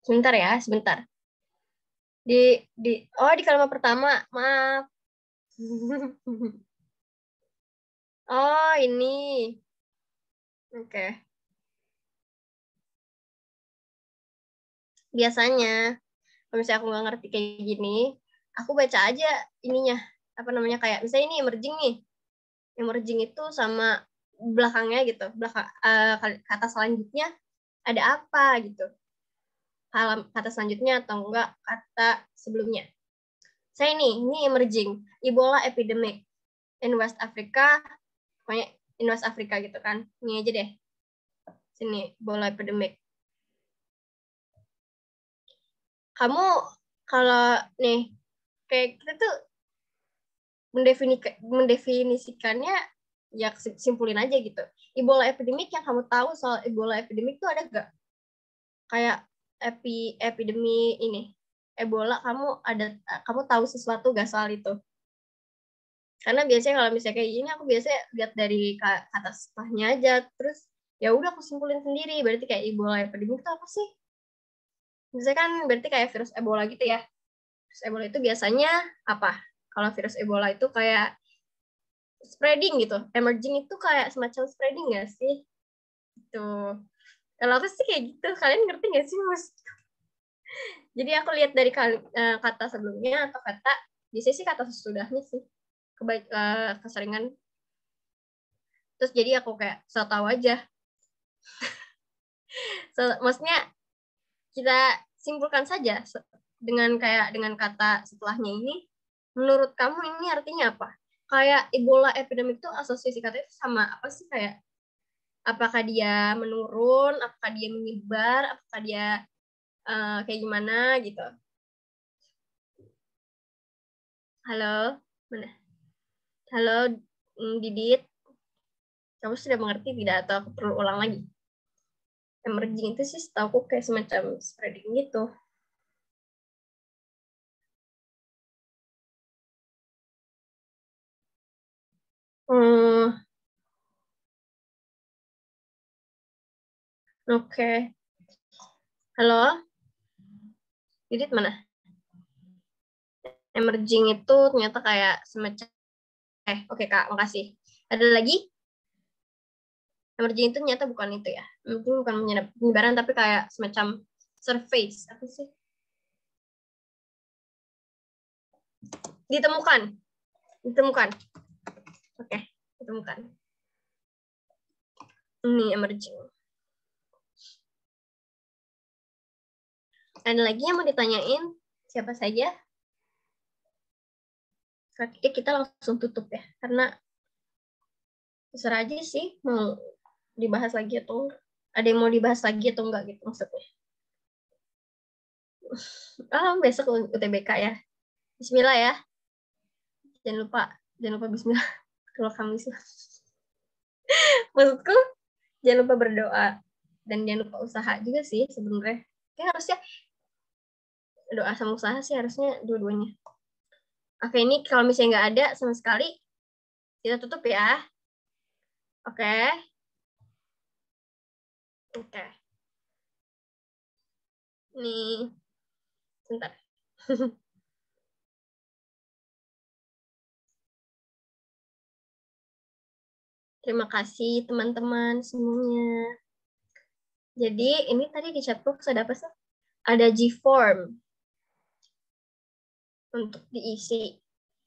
Sebentar ya, sebentar. Di kalimat pertama, maaf. Oh, ini. Oke. Okay. Biasanya, kalau misalnya aku nggak ngerti kayak gini, aku baca aja ininya. Apa namanya, kayak misalnya ini emerging nih. Emerging itu sama belakangnya gitu. Kata selanjutnya ada apa gitu. Kata selanjutnya atau enggak kata sebelumnya. Saya ini emerging. Ebola epidemic in West Africa. Pokoknya in West Africa gitu kan. Ini aja deh. Sini, Ebola epidemic. Kamu kalau nih, kayak kita tuh mendefinisikannya ya simpulin aja gitu. Ebola epidemic yang kamu tahu soal Ebola epidemic tuh ada gak? Kayak epidemi ini. Ebola kamu tahu sesuatu gak soal itu? Karena biasanya kalau misalnya kayak gini aku biasanya lihat dari kata setelahnya aja, terus ya udah aku simpulin sendiri. Berarti kayak Ebola epidemic itu apa sih? Misalnya kan berarti kayak virus Ebola gitu ya. Virus Ebola itu biasanya apa? Kalau virus Ebola itu kayak spreading gitu. Emerging itu kayak semacam spreading nggak sih? Gitu. Kalau aku sih kayak gitu. Kalian ngerti nggak sih, Mas? Jadi aku lihat dari kata sebelumnya atau biasanya sih kata sesudahnya sih. Keseringan. Terus jadi aku kayak so tahu aja. Maksudnya kita simpulkan saja dengan kata setelahnya ini. Menurut kamu ini artinya apa? Kayak Ebola epidemic itu asosiasi katanya sama apa sih, kayak apakah dia menurun, apakah dia menyebar, apakah dia kayak gimana gitu. Halo, mana? Halo, Didit. Kamu sudah mengerti tidak atau aku perlu ulang lagi? Emerging itu sih setahu aku kayak semacam spreading gitu. Hmm, oke. Okay. Halo, Didit mana? Emerging itu ternyata kayak semacam oke Kak, makasih. Ada lagi? Emerging itu ternyata bukan itu ya. Mungkin bukan penyebaran tapi kayak semacam surface. Apa sih? Ditemukan. Ditemukan. Oke, okay. Ditemukan. Ini emerging. Ada lagi yang mau ditanyain? Siapa saja? Kita langsung tutup ya. Karena terserah aja sih mau dibahas lagi atau enggak. Ada yang mau dibahas lagi atau enggak gitu maksudnya. Besok UTBK ya. Bismillah ya. Jangan lupa bismillah kalau Kamis. Maksudku jangan lupa berdoa dan jangan lupa usaha juga sih sebenarnya. Kayak harusnya doa sama usaha sih harusnya dua-duanya. Oke, ini kalau misalnya nggak ada sama sekali, kita tutup ya. Oke. Oke. Nih, sebentar. Terima kasih teman-teman semuanya. Jadi ini tadi di chatbox ada apa sih? Ada G-form untuk diisi.